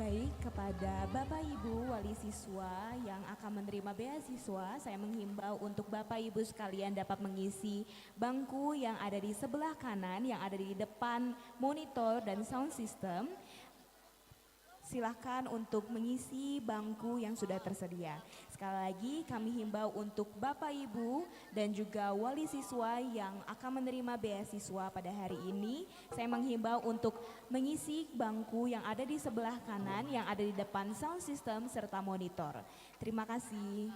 Baik, kepada Bapak Ibu wali siswa yang akan menerima beasiswa, saya menghimbau untuk Bapak Ibu sekalian dapat mengisi bangku yang ada di sebelah kanan, yang ada di depan monitor dan sound system. Silahkan untuk mengisi bangku yang sudah tersedia. Sekali lagi kami himbau untuk Bapak Ibu dan juga wali siswa yang akan menerima beasiswa pada hari ini. Saya menghimbau untuk mengisi bangku yang ada di sebelah kanan, yang ada di depan sound system serta monitor. Terima kasih.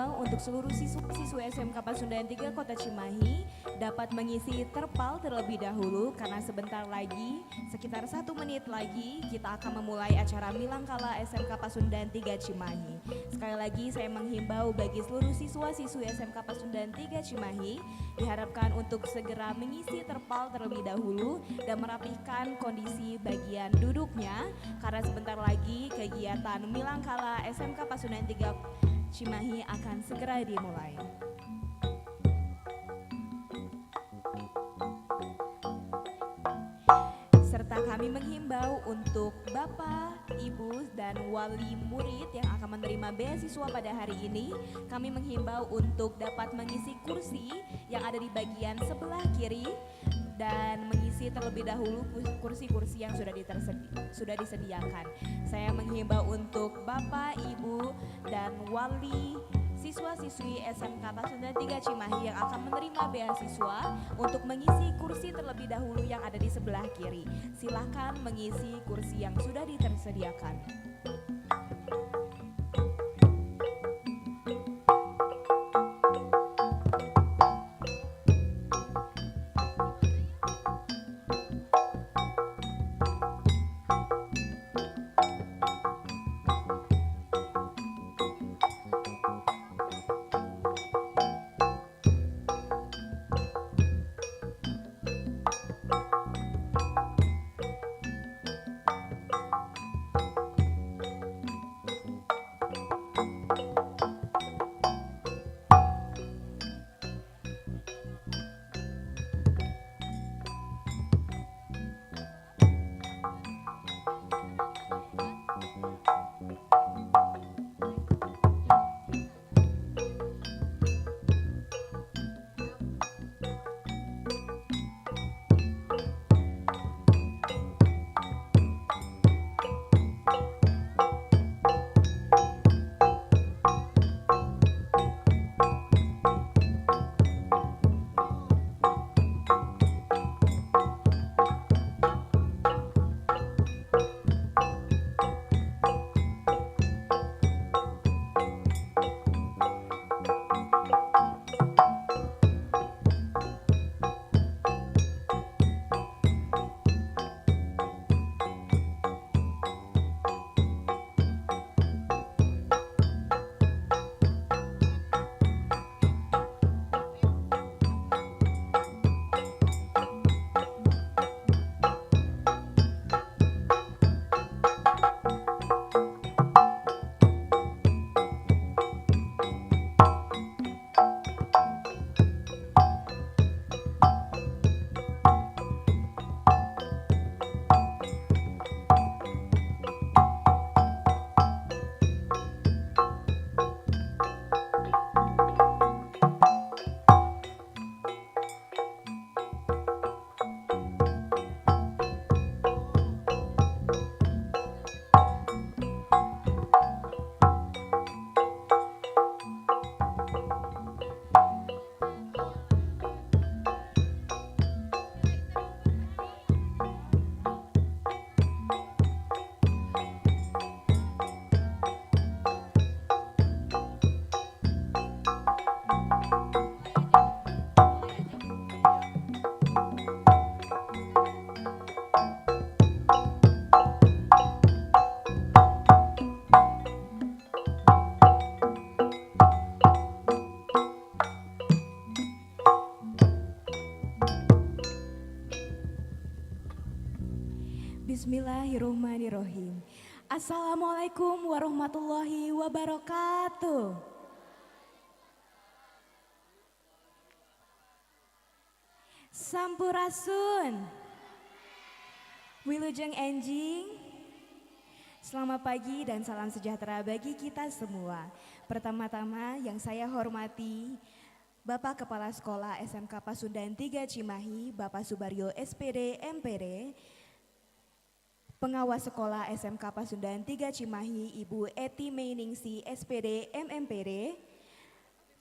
menghimbau untuk seluruh siswa SMK Pasundan 3 Kota Cimahi dapat mengisi terpal terlebih dahulu karena sebentar lagi, sekitar 1 menit lagi kita akan memulai acara Milangkala SMK Pasundan 3 Cimahi. Sekali lagi saya menghimbau bagi seluruh siswa-siswi SMK Pasundan 3 Cimahi diharapkan untuk segera mengisi terpal terlebih dahulu dan merapihkan kondisi bagian duduknya karena sebentar lagi kegiatan Milangkala SMK Pasundan 3 Cimahi akan segera dimulai. Serta kami menghimbau untuk Bapak, Ibu, dan wali murid yang akan menerima beasiswa pada hari ini, kami menghimbau untuk dapat mengisi kursi yang ada di bagian sebelah kiri dan mengisi terlebih dahulu kursi-kursi yang sudah disediakan. Saya menghimbau untuk Bapak, Ibu, dan wali siswa-siswi SMK Pasundan 3 Cimahi yang akan menerima beasiswa untuk mengisi kursi terlebih dahulu yang ada di sebelah kiri. Silakan mengisi kursi yang sudah ditersediakan. Bismillahirrahmanirrahim. Assalamualaikum warahmatullahi wabarakatuh. Sampurasun. Wilujeng enjing. Selamat pagi dan salam sejahtera bagi kita semua. Pertama-tama yang saya hormati Bapak Kepala Sekolah SMK Pasundan 3 Cimahi, Bapak Subaryo SPD MPD, Pengawas Sekolah SMK Pasundan 3 Cimahi, Ibu Eti Meiningsi SPD MMPD,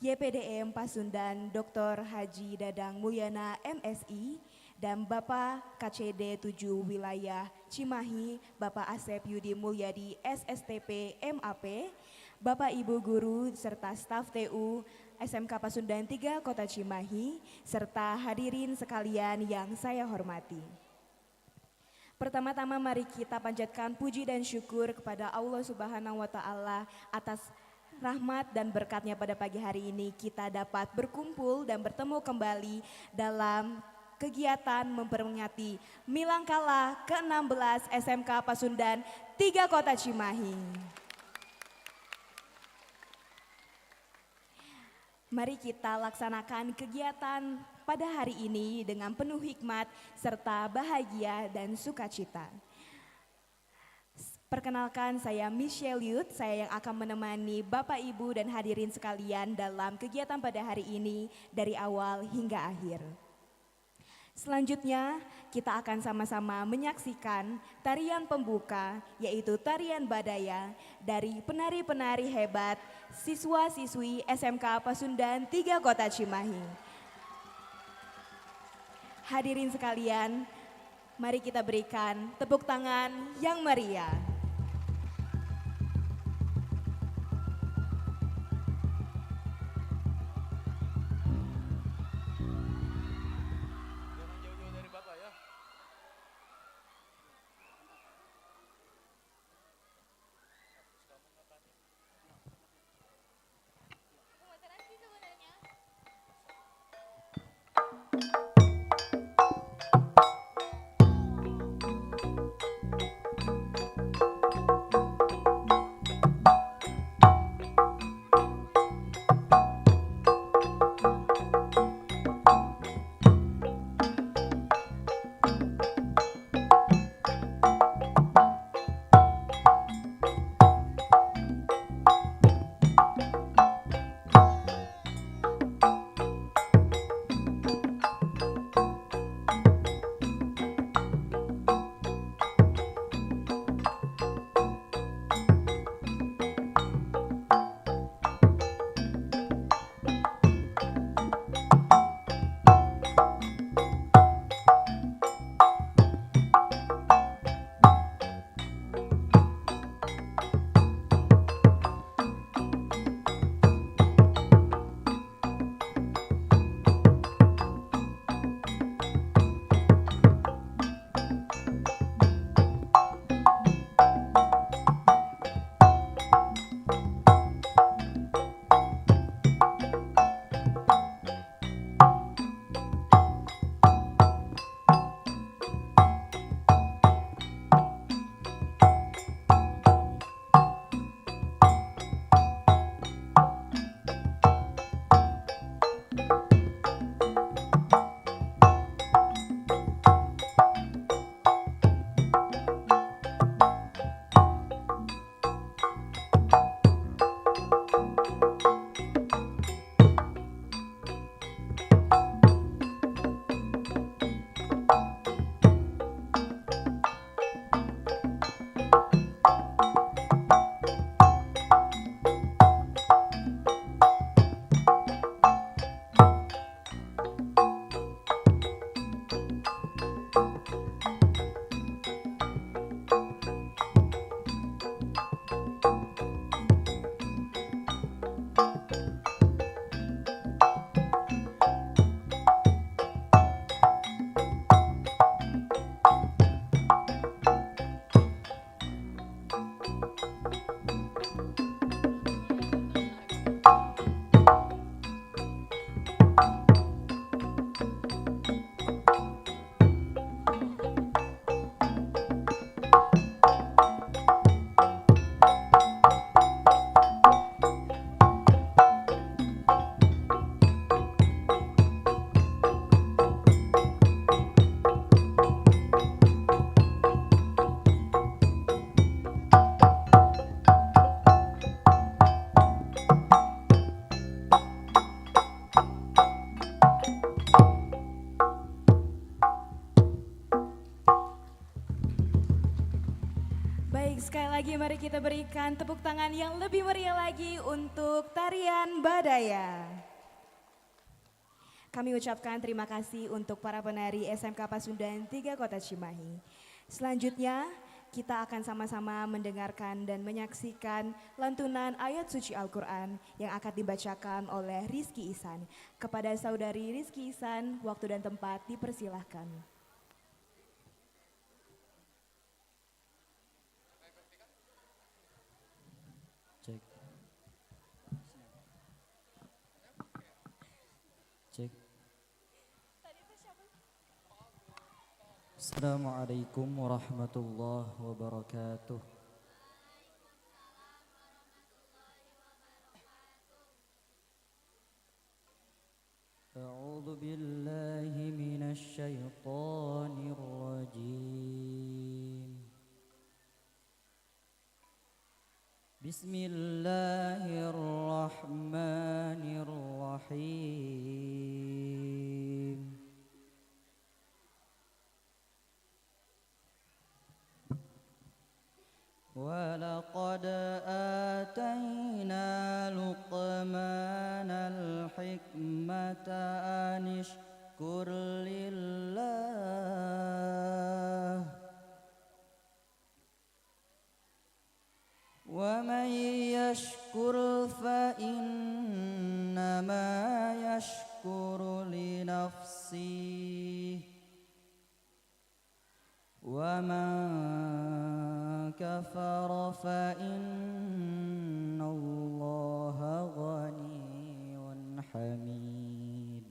YPDM Pasundan Dr. Haji Dadang Mulyana MSI, dan Bapak KCD 7 Wilayah Cimahi, Bapak Asep Yudi Mulyadi SSTP MAP, Bapak Ibu Guru serta staf TU SMK Pasundan 3 Kota Cimahi, serta hadirin sekalian yang saya hormati. Pertama-tama mari kita panjatkan puji dan syukur kepada Allah Subhanahu wa Ta'ala atas rahmat dan berkatnya pada pagi hari ini kita dapat berkumpul dan bertemu kembali dalam kegiatan memperingati Milangkala ke-16 SMK Pasundan 3 Kota Cimahi. Mari kita laksanakan kegiatan pada hari ini dengan penuh hikmat serta bahagia dan sukacita. Perkenalkan, saya Michelle Yut, saya yang akan menemani Bapak Ibu dan hadirin sekalian dalam kegiatan pada hari ini dari awal hingga akhir. Selanjutnya kita akan sama-sama menyaksikan tarian pembuka yaitu tarian Badaya dari penari-penari hebat siswa-siswi SMK Pasundan 3 Kota Cimahi. Hadirin sekalian, mari kita berikan tepuk tangan yang meriah. Baik, sekali lagi mari kita berikan tepuk tangan yang lebih meriah lagi untuk tarian Badaya. Kami ucapkan terima kasih untuk para penari SMK Pasundan 3 Kota Cimahi. Selanjutnya kita akan sama-sama mendengarkan dan menyaksikan lantunan ayat suci Al-Quran yang akan dibacakan oleh Rizky Ihsan. Kepada saudari Rizky Ihsan, waktu dan tempat dipersilahkan. Cek. Cek. Assalamualaikum warahmatullahi wabarakatuh. A'udzu billahi minasy syaithanir rajim. Bismillahirrahmanirrahim. ولقد آتينا لقمان الحكمة أن اشكر لله ومن يشكر فإنما يشكر لنفسه ومن كفر فإن الله غني حميد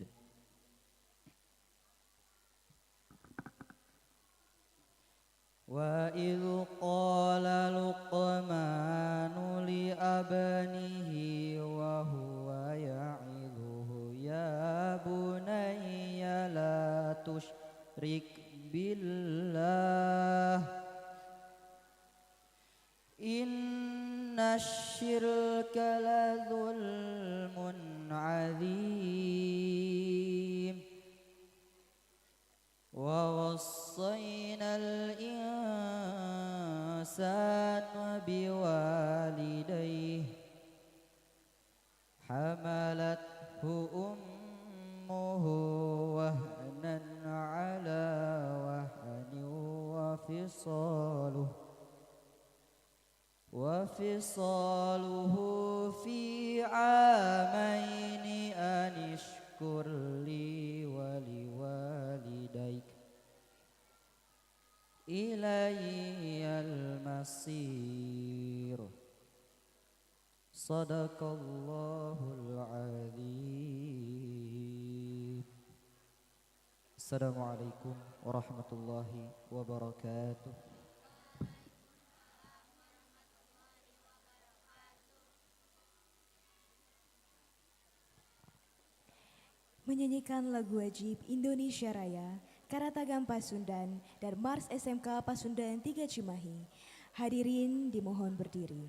وإذ قال لقمان لأبنه وهو يعظه يا بني لا تشرك بالله إن الشرك لظلم عظيم ووصينا الإنسان بوالديه حملته أمه وهنا على وهن وفصاله في عامين أن اشكر لي ولوالديك إلي المصير صدق الله العظيم. Assalamualaikum warahmatullahi wabarakatuh. Menyanyikan lagu wajib Indonesia Raya, Karatagam Pasundan, dan Mars SMK Pasundan 3 Cimahi. Hadirin dimohon berdiri.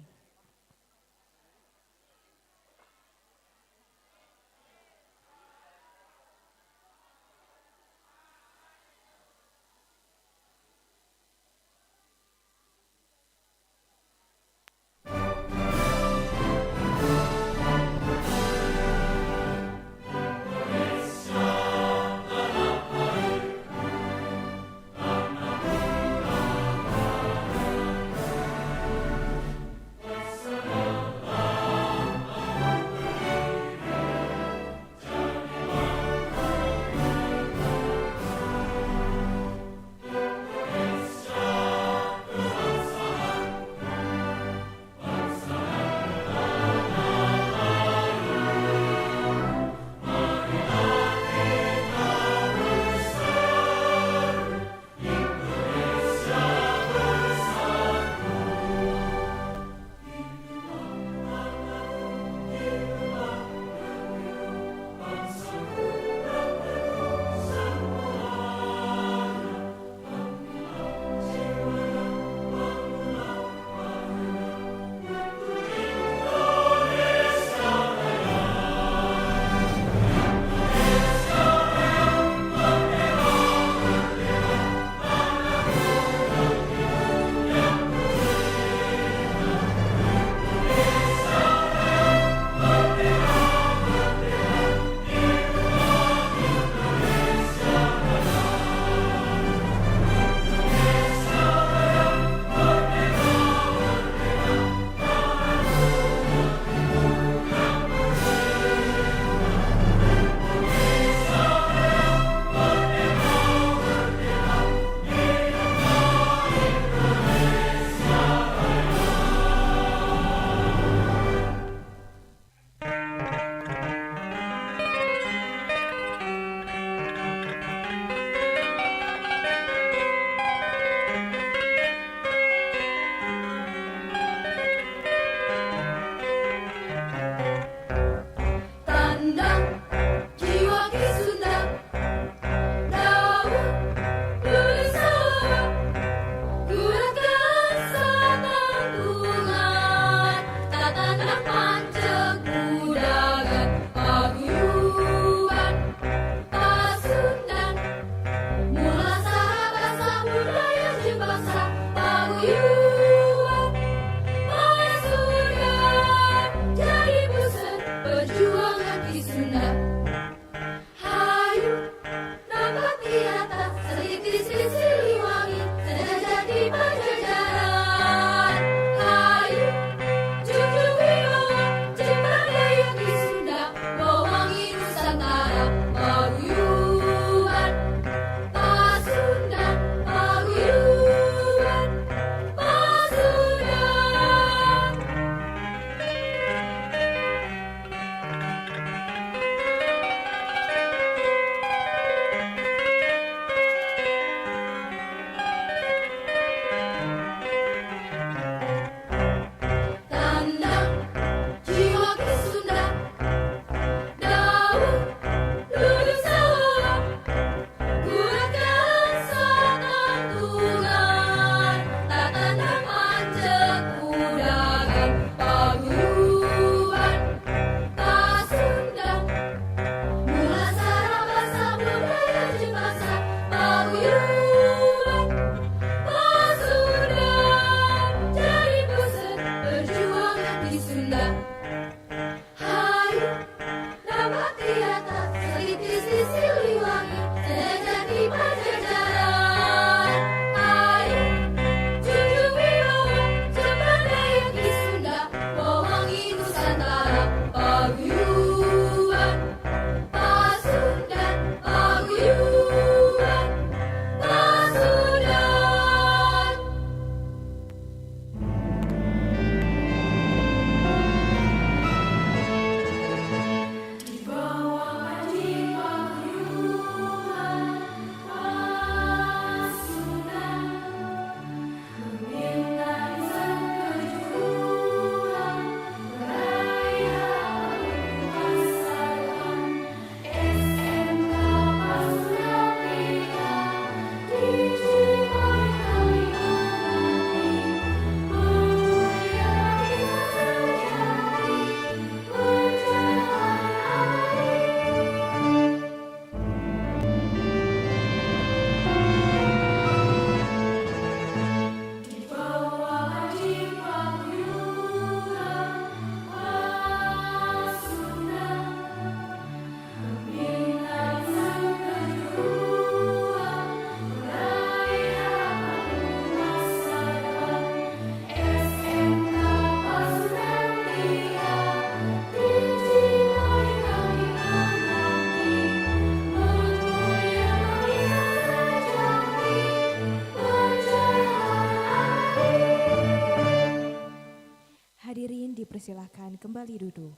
dipersilahkan kembali duduk.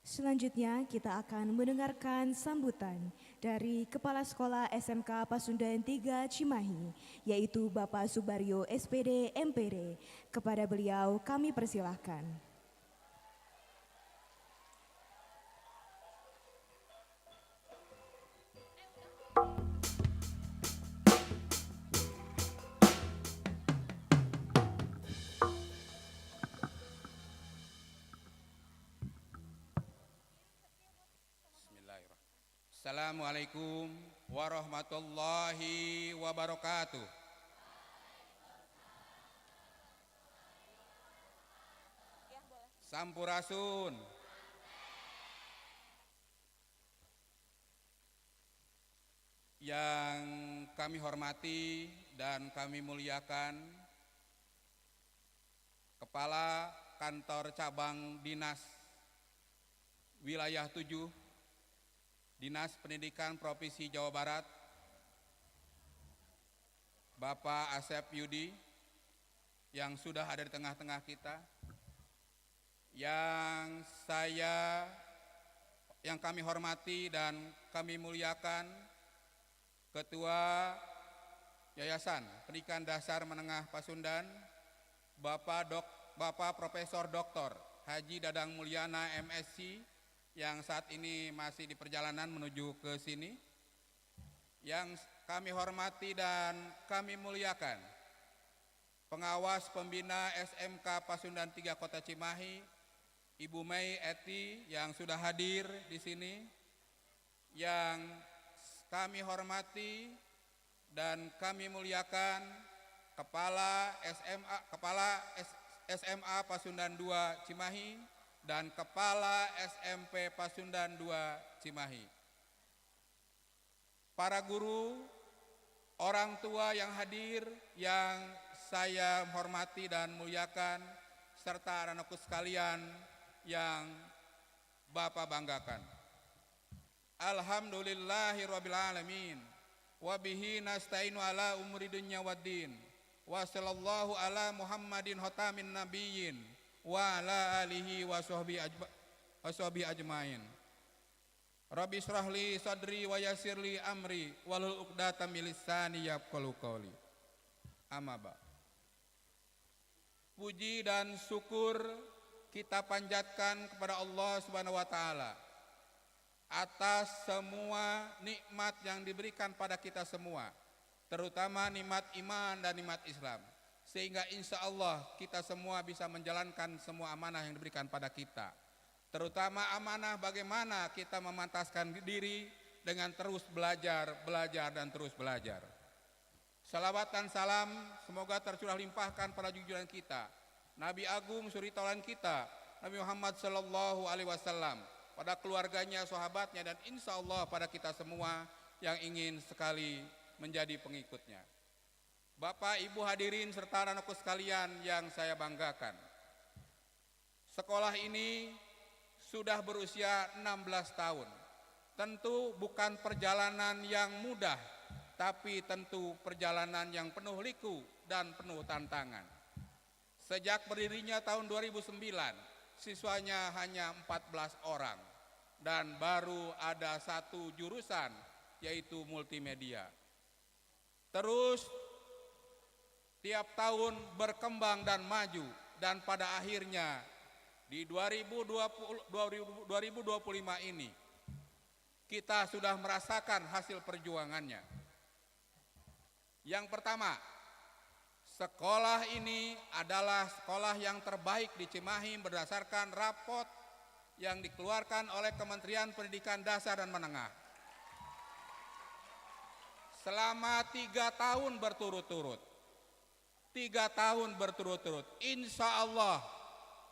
Selanjutnya kita akan mendengarkan sambutan dari Kepala Sekolah SMK Pasundan 3 Cimahi, yaitu Bapak Subaryo SPD MPD. Kepada beliau kami persilahkan. Assalamualaikum warahmatullahi wabarakatuh. Sampurasun. Yang kami hormati dan kami muliakan Kepala Kantor Cabang Dinas Wilayah 7 Dinas Pendidikan Provinsi Jawa Barat, Bapak Asep Yudi yang sudah ada di tengah-tengah kita, yang kami hormati dan kami muliakan Ketua Yayasan Pendidikan Dasar Menengah Pasundan, Bapak Profesor Dr. Haji Dadang Mulyana MSc, yang saat ini masih di perjalanan menuju ke sini, yang kami hormati dan kami muliakan Pengawas Pembina SMK Pasundan 3 Kota Cimahi, Ibu Mei Eti yang sudah hadir di sini, yang kami hormati dan kami muliakan Kepala SMA Pasundan 2 Cimahi dan Kepala SMP Pasundan 2 Cimahi. Para guru, orang tua yang hadir yang saya hormati dan muliakan, serta anak-anakku sekalian yang Bapak banggakan. Alhamdulillahirabbil alamin. Wa bihi nasta'inu ala umuri dunya waddin. Wa sallallahu ala Muhammadin khatamin nabiyyin wa ala alihi wa sahbihi ajmain. Rabbi shrah li sadri wa yassir li amri wahlul 'uqdatam min lisani yafqahu qawli. Amma ba'd. Puji dan syukur kita panjatkan kepada Allah Subhanahu wa taala atas semua nikmat yang diberikan pada kita semua, terutama nikmat iman dan nikmat Islam, sehingga insya Allah kita semua bisa menjalankan semua amanah yang diberikan pada kita, terutama amanah bagaimana kita memantaskan diri dengan terus belajar dan terus belajar. Salawat dan salam semoga tercurah limpahkan pada junjungan kita, Nabi Agung Suri Tauladan kita, Nabi Muhammad Sallallahu Alaihi Wasallam, pada keluarganya, sahabatnya, dan insya Allah pada kita semua yang ingin sekali menjadi pengikutnya. Bapak, Ibu hadirin serta anak-anakku sekalian yang saya banggakan, sekolah ini sudah berusia 16 tahun. Tentu bukan perjalanan yang mudah, tapi tentu perjalanan yang penuh liku dan penuh tantangan. Sejak berdirinya tahun 2009, siswanya hanya 14 orang dan baru ada satu jurusan, yaitu multimedia. Terus tiap tahun berkembang dan maju, dan pada akhirnya di 2025 ini kita sudah merasakan hasil perjuangannya. Yang pertama, sekolah ini adalah sekolah yang terbaik di Cimahi berdasarkan rapot yang dikeluarkan oleh Kementerian Pendidikan Dasar dan Menengah. Selama 3 tahun berturut-turut, insya Allah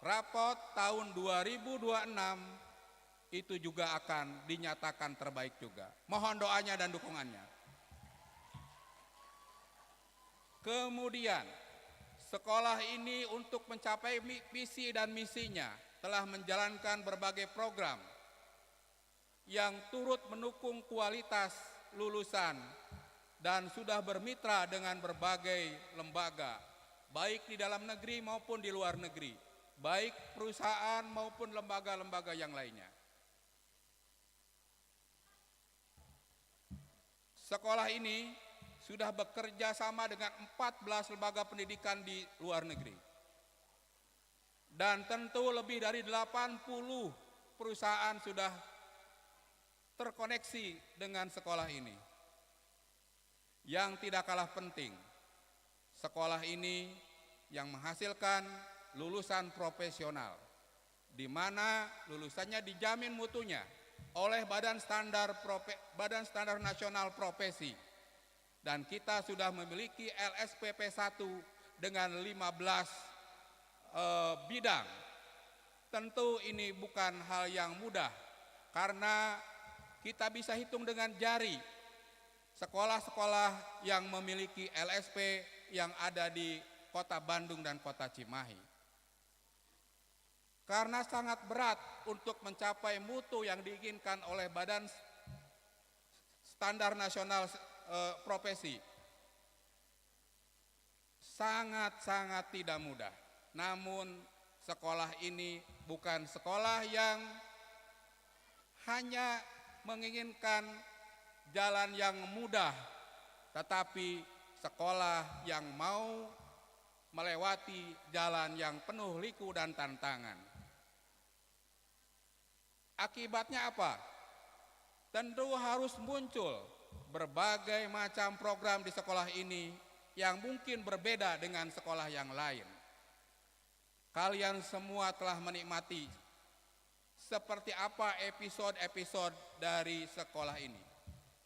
rapot tahun 2026 itu juga akan dinyatakan terbaik juga. Mohon doanya dan dukungannya. Kemudian sekolah ini untuk mencapai visi dan misinya telah menjalankan berbagai program yang turut mendukung kualitas lulusan dan sudah bermitra dengan berbagai lembaga, baik di dalam negeri maupun di luar negeri, baik perusahaan maupun lembaga-lembaga yang lainnya. Sekolah ini sudah bekerja sama dengan 14 lembaga pendidikan di luar negeri. Dan tentu lebih dari 80 perusahaan sudah terkoneksi dengan sekolah ini. Yang tidak kalah penting, sekolah ini yang menghasilkan lulusan profesional, di mana lulusannya dijamin mutunya oleh Badan Standar Nasional Profesi. Dan kita sudah memiliki LSPP 1 dengan 15 bidang. Tentu ini bukan hal yang mudah, karena kita bisa hitung dengan jari sekolah-sekolah yang memiliki LSP yang ada di Kota Bandung dan Kota Cimahi. Karena sangat berat untuk mencapai mutu yang diinginkan oleh Badan Standar Nasional Profesi. Sangat-sangat tidak mudah. Namun sekolah ini bukan sekolah yang hanya menginginkan jalan yang mudah, tetapi sekolah yang mau melewati jalan yang penuh liku dan tantangan. Akibatnya apa? Tentu harus muncul berbagai macam program di sekolah ini yang mungkin berbeda dengan sekolah yang lain. Kalian semua telah menikmati seperti apa episode-episode dari sekolah ini.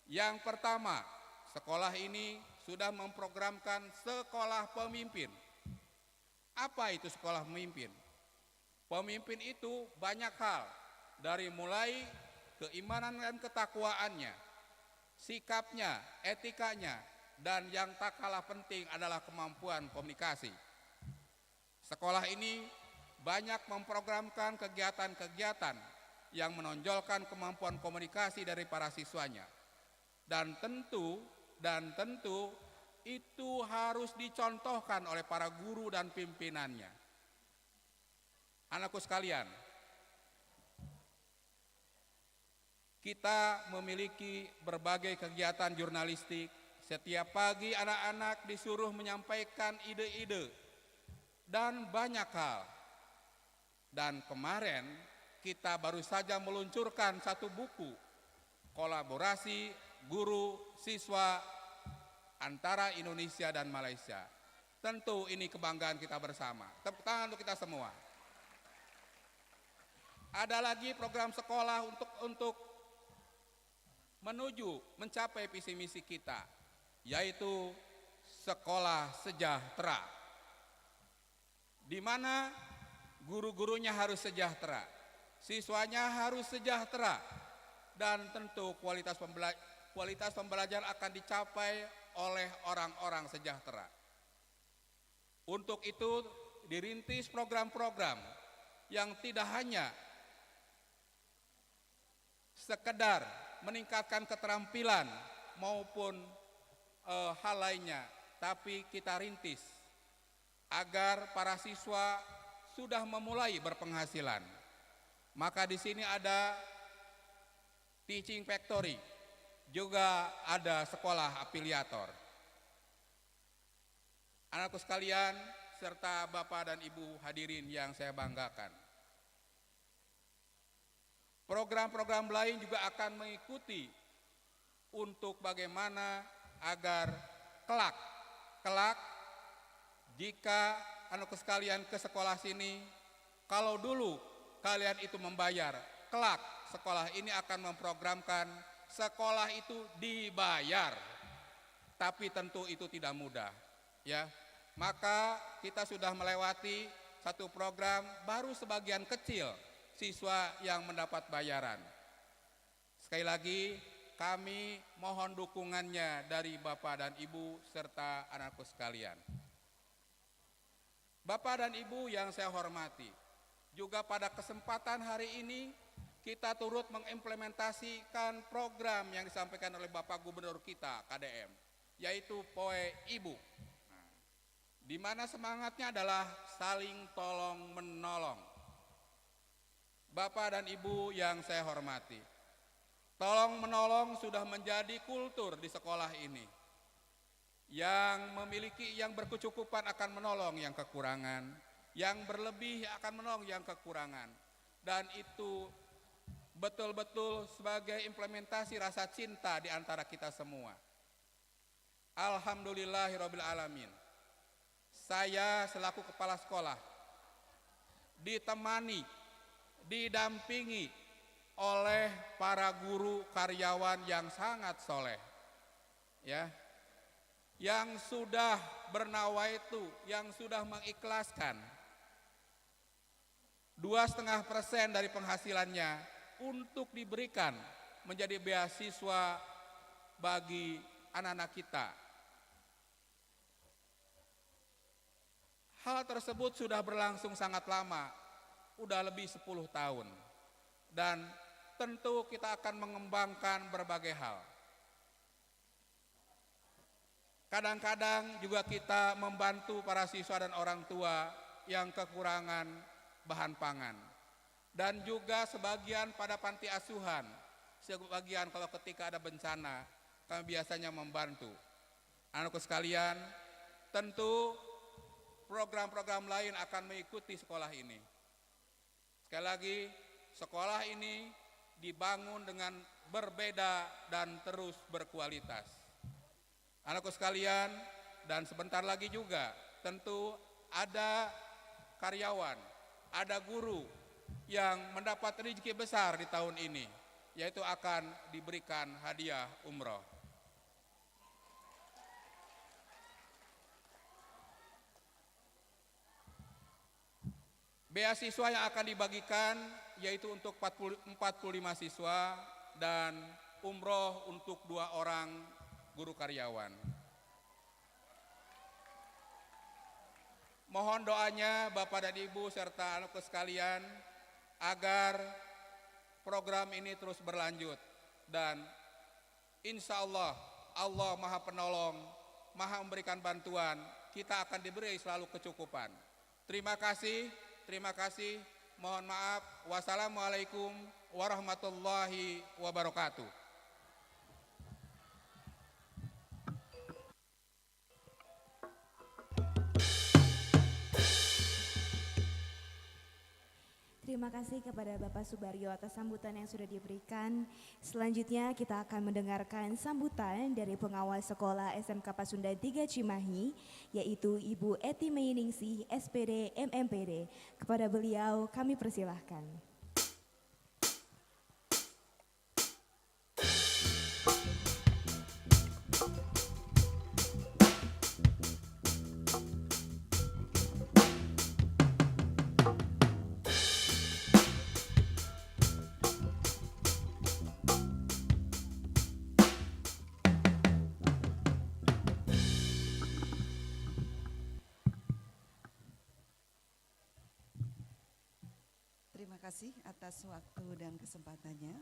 Yang pertama, sekolah ini sudah memprogramkan sekolah pemimpin. Apa itu sekolah pemimpin? Pemimpin itu banyak hal, dari mulai keimanan dan ketakwaannya, sikapnya, etikanya, dan yang tak kalah penting adalah kemampuan komunikasi. Sekolah ini banyak memprogramkan kegiatan-kegiatan yang menonjolkan kemampuan komunikasi dari para siswanya. Dan tentu itu harus dicontohkan oleh para guru dan pimpinannya. Anakku sekalian, kita memiliki berbagai kegiatan jurnalistik. Setiap pagi anak-anak disuruh menyampaikan ide-ide dan banyak hal. Dan kemarin kita baru saja meluncurkan satu buku kolaborasi guru siswa antara Indonesia dan Malaysia. Tentu ini kebanggaan kita bersama. Tepuk tangan untuk kita semua. Ada lagi program sekolah untuk menuju mencapai visi misi kita, yaitu sekolah sejahtera, di mana guru-gurunya harus sejahtera, siswanya harus sejahtera, dan tentu kualitas pembelajaran akan dicapai oleh orang-orang sejahtera. Untuk itu dirintis program-program yang tidak hanya sekedar meningkatkan keterampilan maupun hal lainnya, tapi kita rintis agar para siswa sudah memulai berpenghasilan. Maka di sini ada Teaching Factory, juga ada sekolah afiliator. Anakku sekalian, serta Bapak dan Ibu hadirin yang saya banggakan, program-program lain juga akan mengikuti untuk bagaimana agar kelak jika anakku sekalian ke sekolah sini, kalau dulu kalian itu membayar, kelak sekolah ini akan memprogramkan sekolah itu dibayar. Tapi tentu itu tidak mudah, ya. Maka kita sudah melewati satu program, baru sebagian kecil siswa yang mendapat bayaran. Sekali lagi kami mohon dukungannya dari Bapak dan Ibu serta anakku sekalian. Bapak dan Ibu yang saya hormati, juga pada kesempatan hari ini kita turut mengimplementasikan program yang disampaikan oleh Bapak Gubernur kita, KDM, yaitu Poe Ibu. Nah, di mana semangatnya adalah saling tolong menolong. Bapak dan Ibu yang saya hormati, tolong menolong sudah menjadi kultur di sekolah ini. Yang memiliki, yang berkecukupan akan menolong yang kekurangan, yang berlebih akan menolong yang kekurangan. Dan itu betul-betul sebagai implementasi rasa cinta di antara kita semua. Alhamdulillahirabbil alamin. Saya selaku kepala sekolah ditemani, didampingi oleh para guru karyawan yang sangat soleh, ya, yang sudah bernawaitu, yang sudah mengikhlaskan 2,5% dari penghasilannya untuk diberikan menjadi beasiswa bagi anak-anak kita. Hal tersebut sudah berlangsung sangat lama, udah lebih 10 tahun. Dan tentu kita akan mengembangkan berbagai hal. Kadang-kadang juga kita membantu para siswa dan orang tua yang kekurangan bahan pangan. Dan juga sebagian pada panti asuhan, sebagian kalau ketika ada bencana, kami biasanya membantu. Anakku sekalian, tentu program-program lain akan mengikuti sekolah ini. Sekali lagi, sekolah ini dibangun dengan berbeda dan terus berkualitas. Anakku sekalian, dan sebentar lagi juga tentu ada karyawan, ada guru yang mendapat rezeki besar di tahun ini, yaitu akan diberikan hadiah umroh. Beasiswa yang akan dibagikan yaitu untuk 45 siswa dan umroh untuk 2 orang guru karyawan. Mohon doanya Bapak dan Ibu serta anakku sekalian agar program ini terus berlanjut dan insya Allah, Allah Maha Penolong, Maha memberikan bantuan, kita akan diberi selalu kecukupan. Terima kasih. Mohon maaf. Wassalamualaikum warahmatullahi wabarakatuh. Terima kasih kepada Bapak Subaryo atas sambutan yang sudah diberikan. Selanjutnya kita akan mendengarkan sambutan dari pengawas sekolah SMK Pasundan 3 Cimahi, yaitu Ibu Eti Mainingsi, SPD MMPD. Kepada beliau kami persilahkan. Terima kasih atas waktu dan kesempatannya.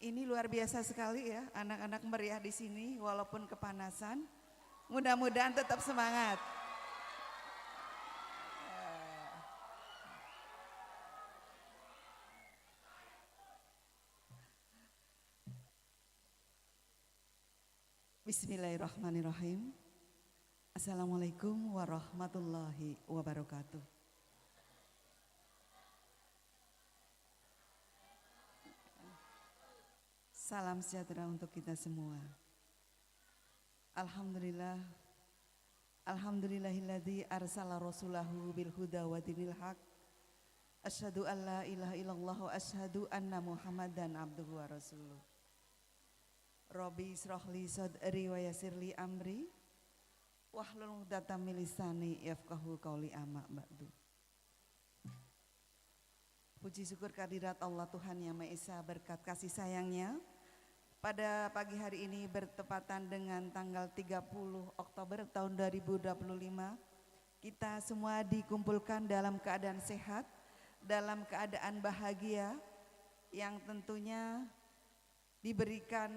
Ini luar biasa sekali ya, anak-anak meriah di sini walaupun kepanasan. Mudah-mudahan tetap semangat. Bismillahirrahmanirrahim. Assalamualaikum warahmatullahi wabarakatuh. Salam sejahtera untuk kita semua. Alhamdulillah, alhamdulillahilladzi arsala rasulahu bil huda wa dinil haq. Asyhadu an la ilaha illallah wa asyhadu anna Muhammadan abduhu wa rasuluh. Rabbi israhli sadri wa yassirli amri wahlul 'uqdatam min lisani yafqahu qauli amma ba'du. Puji syukur kehadirat Allah Tuhan Yang Maha Esa, berkat kasih sayangnya. Pada pagi hari ini bertepatan dengan tanggal 30 Oktober tahun 2025, kita semua dikumpulkan dalam keadaan sehat, dalam keadaan bahagia, yang tentunya diberikan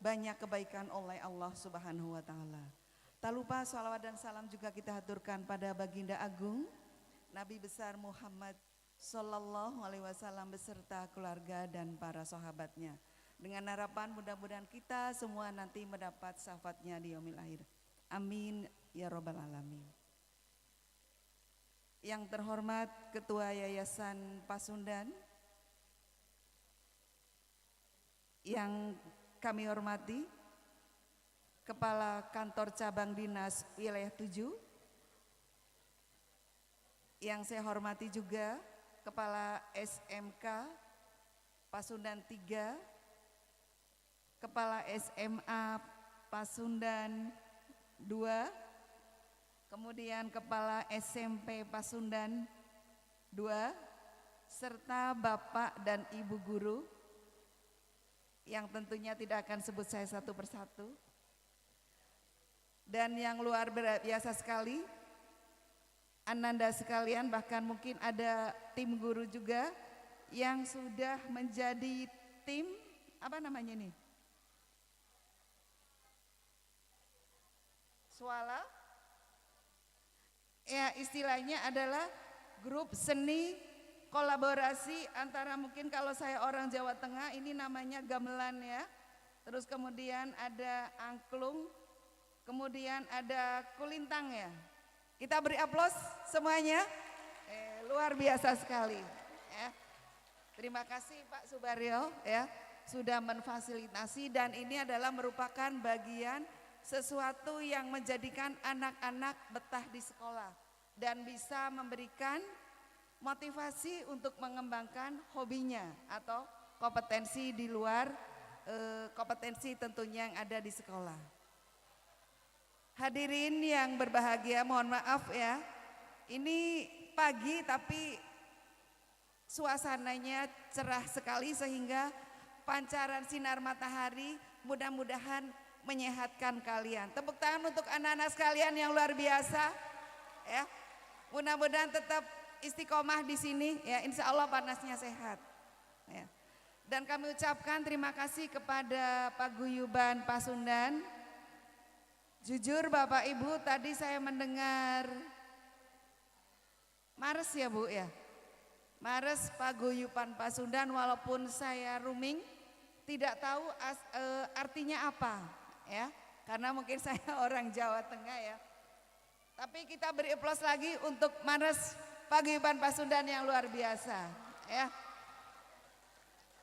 banyak kebaikan oleh Allah Subhanahu wa taala. Tak lupa salawat dan salam juga kita haturkan pada baginda agung Nabi besar Muhammad sallallahu alaihi wasallam beserta keluarga dan para sahabatnya. Dengan harapan mudah-mudahan kita semua nanti mendapat syafaatnya di yaumil akhir. Amin ya rabbal alamin. Yang terhormat Ketua Yayasan Pasundan, yang kami hormati Kepala Kantor Cabang Dinas Wilayah 7, yang saya hormati juga Kepala SMK Pasundan 3, Kepala SMA Pasundan 2, kemudian Kepala SMP Pasundan 2, serta Bapak dan Ibu guru yang tentunya tidak akan sebut saya satu persatu. Dan yang luar biasa sekali, ananda sekalian, bahkan mungkin ada tim guru juga yang sudah menjadi tim, apa namanya nih? Swala, ya istilahnya adalah grup seni kolaborasi antara, mungkin kalau saya orang Jawa Tengah ini namanya gamelan ya, terus kemudian ada angklung, kemudian ada kulintang ya. Kita beri aplaus semuanya, luar biasa sekali ya. Terima kasih Pak Subaryo ya sudah memfasilitasi, dan ini adalah merupakan bagian sesuatu yang menjadikan anak-anak betah di sekolah dan bisa memberikan motivasi untuk mengembangkan hobinya atau kompetensi di luar kompetensi tentunya yang ada di sekolah. Hadirin yang berbahagia, mohon maaf ya, ini pagi tapi suasananya cerah sekali sehingga pancaran sinar matahari mudah-mudahan menyehatkan kalian. Tepuk tangan untuk anak-anak sekalian yang luar biasa ya. Mudah-mudahan tetap istiqomah di sini ya, insya Allah panasnya sehat ya. Dan kami ucapkan terima kasih kepada Paguyuban Pasundan. Jujur Bapak Ibu, tadi saya mendengar Mares ya Bu ya, Mares Paguyuban Pasundan, walaupun saya rooming tidak tahu artinya apa ya, karena mungkin saya orang Jawa Tengah ya. Tapi kita beri aplaus lagi untuk Mares Paguyuban Pasundan yang luar biasa ya.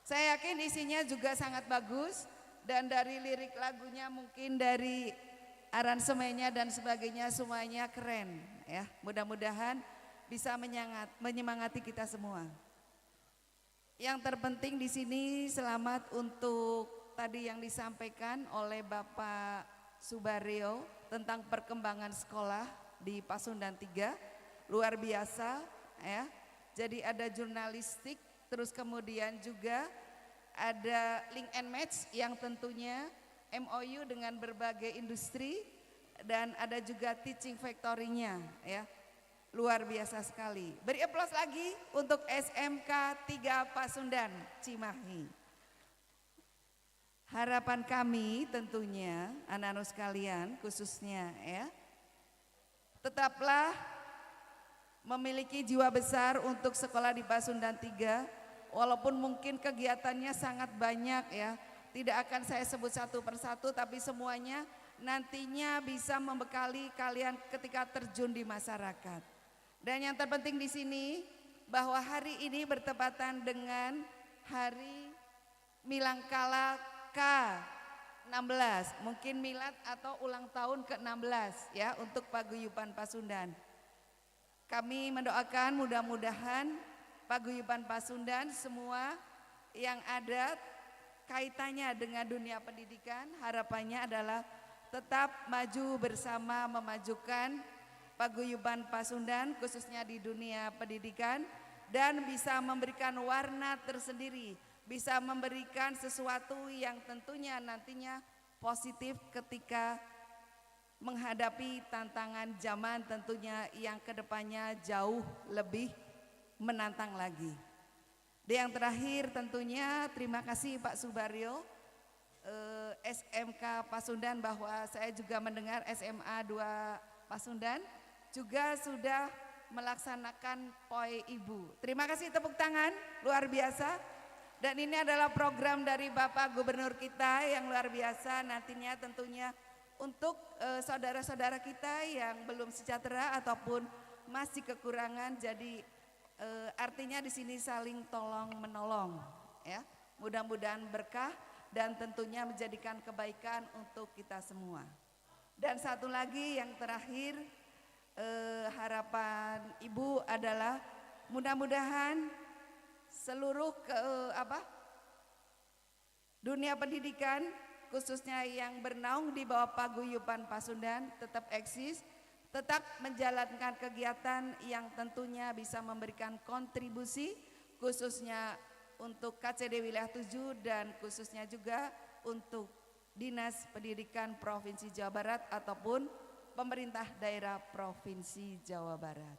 Saya yakin isinya juga sangat bagus, dan dari lirik lagunya, mungkin dari aransemennya dan sebagainya, semuanya keren ya. Mudah-mudahan bisa menyemangati kita semua. Yang terpenting di sini selamat untuk tadi yang disampaikan oleh Bapak Subaryo tentang perkembangan sekolah di Pasundan 3, luar biasa ya. Jadi ada jurnalistik, terus kemudian juga ada link and match yang tentunya MOU dengan berbagai industri, dan ada juga teaching factory-nya ya. Luar biasa sekali. Beri aplaus lagi untuk SMK 3 Pasundan Cimahi. Harapan kami tentunya anak-anak sekalian khususnya ya, tetaplah memiliki jiwa besar untuk sekolah di Pasundan 3, walaupun mungkin kegiatannya sangat banyak ya. Tidak akan saya sebut satu persatu, tapi semuanya nantinya bisa membekali kalian ketika terjun di masyarakat. Dan yang terpenting di sini bahwa hari ini bertepatan dengan hari Milangkala ke-16, mungkin milad atau ulang tahun ke-16 ya untuk Paguyuban Pasundan. Kami mendoakan mudah-mudahan Paguyuban Pasundan semua yang ada kaitannya dengan dunia pendidikan, harapannya adalah tetap maju bersama memajukan Paguyuban Pasundan khususnya di dunia pendidikan, dan bisa memberikan warna tersendiri, bisa memberikan sesuatu yang tentunya nantinya positif ketika menghadapi tantangan zaman tentunya yang kedepannya jauh lebih menantang lagi. Dan yang terakhir tentunya terima kasih Pak Subaryo SMK Pasundan, bahwa saya juga mendengar SMA 2 Pasundan juga sudah melaksanakan POI Ibu. Terima kasih, tepuk tangan, luar biasa. Dan ini adalah program dari Bapak Gubernur kita yang luar biasa, nantinya tentunya untuk saudara-saudara kita yang belum sejahtera ataupun masih kekurangan. Jadi artinya di sini saling tolong menolong, ya. Mudah-mudahan berkah dan tentunya menjadikan kebaikan untuk kita semua. Dan satu lagi yang terakhir, harapan Ibu adalah mudah-mudahan seluruh dunia pendidikan khususnya yang bernaung di bawah paguyuban Pasundan tetap eksis, tetap menjalankan kegiatan yang tentunya bisa memberikan kontribusi khususnya untuk KCD Wilayah 7 dan khususnya juga untuk Dinas Pendidikan Provinsi Jawa Barat ataupun pemerintah daerah Provinsi Jawa Barat.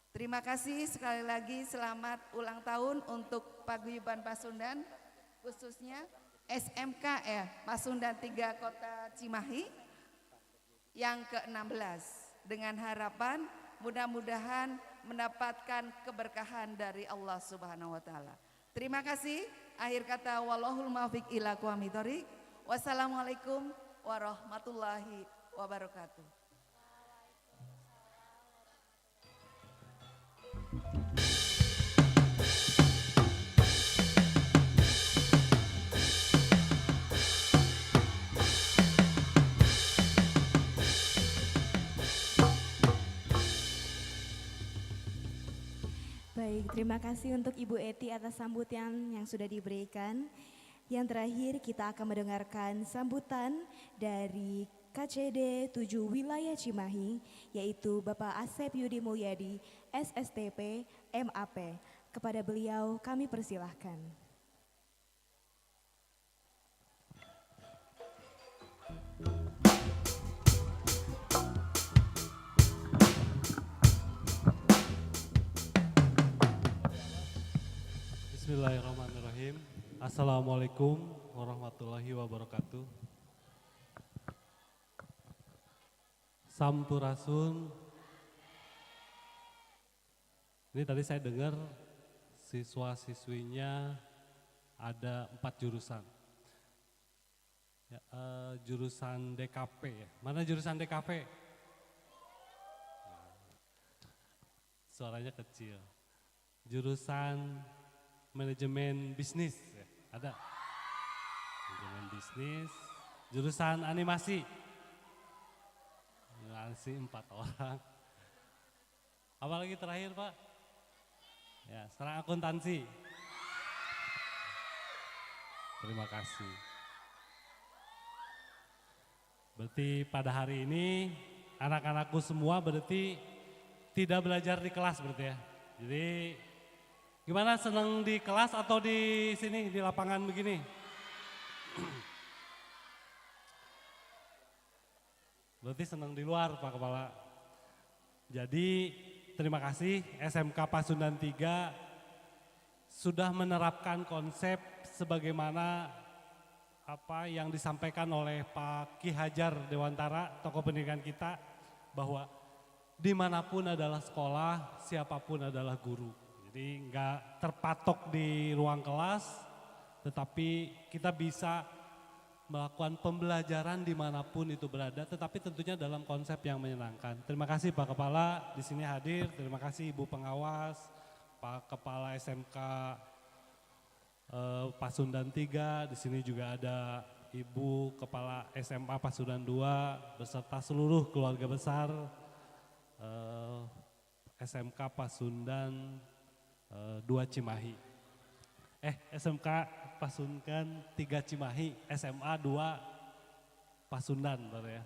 Terima kasih sekali lagi, selamat ulang tahun untuk Paguyuban Pasundan khususnya SMK Pasundan 3 Kota Cimahi yang ke-16, dengan harapan mudah-mudahan mendapatkan keberkahan dari Allah Subhanahu wa taala. Terima kasih. Akhir kata, wallahul muwaffiq ila aqwamit thoriq. Wassalamualaikum warahmatullahi wabarakatuh. Baik, terima kasih untuk Ibu Eti atas sambutan yang sudah diberikan. Yang terakhir kita akan mendengarkan sambutan dari KCD 7 Wilayah Cimahi, yaitu Bapak Asep Yudi Mulyadi, SSTP, MAP. Kepada beliau kami persilahkan. Bismillahirrahmanirrahim. Assalamualaikum warahmatullahi wabarakatuh. Sampurasun. Ini tadi saya dengar siswa-siswinya ada 4 jurusan. Ya, jurusan DKP ya. Mana jurusan DKP? Suaranya kecil. Jurusan manajemen bisnis, ya, ada. Manajemen bisnis, jurusan animasi. Animasi 4 orang. Apalagi terakhir Pak? Ya, sekarang akuntansi. Terima kasih. Berarti pada hari ini anak-anakku semua berarti tidak belajar di kelas berarti ya. Jadi gimana, senang di kelas atau di sini, di lapangan begini? Berarti senang di luar Pak Kepala. Jadi terima kasih SMK Pasundan 3 sudah menerapkan konsep sebagaimana apa yang disampaikan oleh Pak Ki Hajar Dewantara, tokoh pendidikan kita, bahwa dimanapun adalah sekolah, siapapun adalah guru. Jadi enggak terpatok di ruang kelas, tetapi kita bisa melakukan pembelajaran dimanapun itu berada, tetapi tentunya dalam konsep yang menyenangkan. Terima kasih Pak Kepala di sini hadir, terima kasih Ibu Pengawas, Pak Kepala SMK Pasundan 3, di sini juga ada Ibu Kepala SMA Pasundan 2 beserta seluruh keluarga besar SMK Pasundan 2 Cimahi. SMK Pasundan 3 Cimahi, SMA 2 Pasundan baru ya.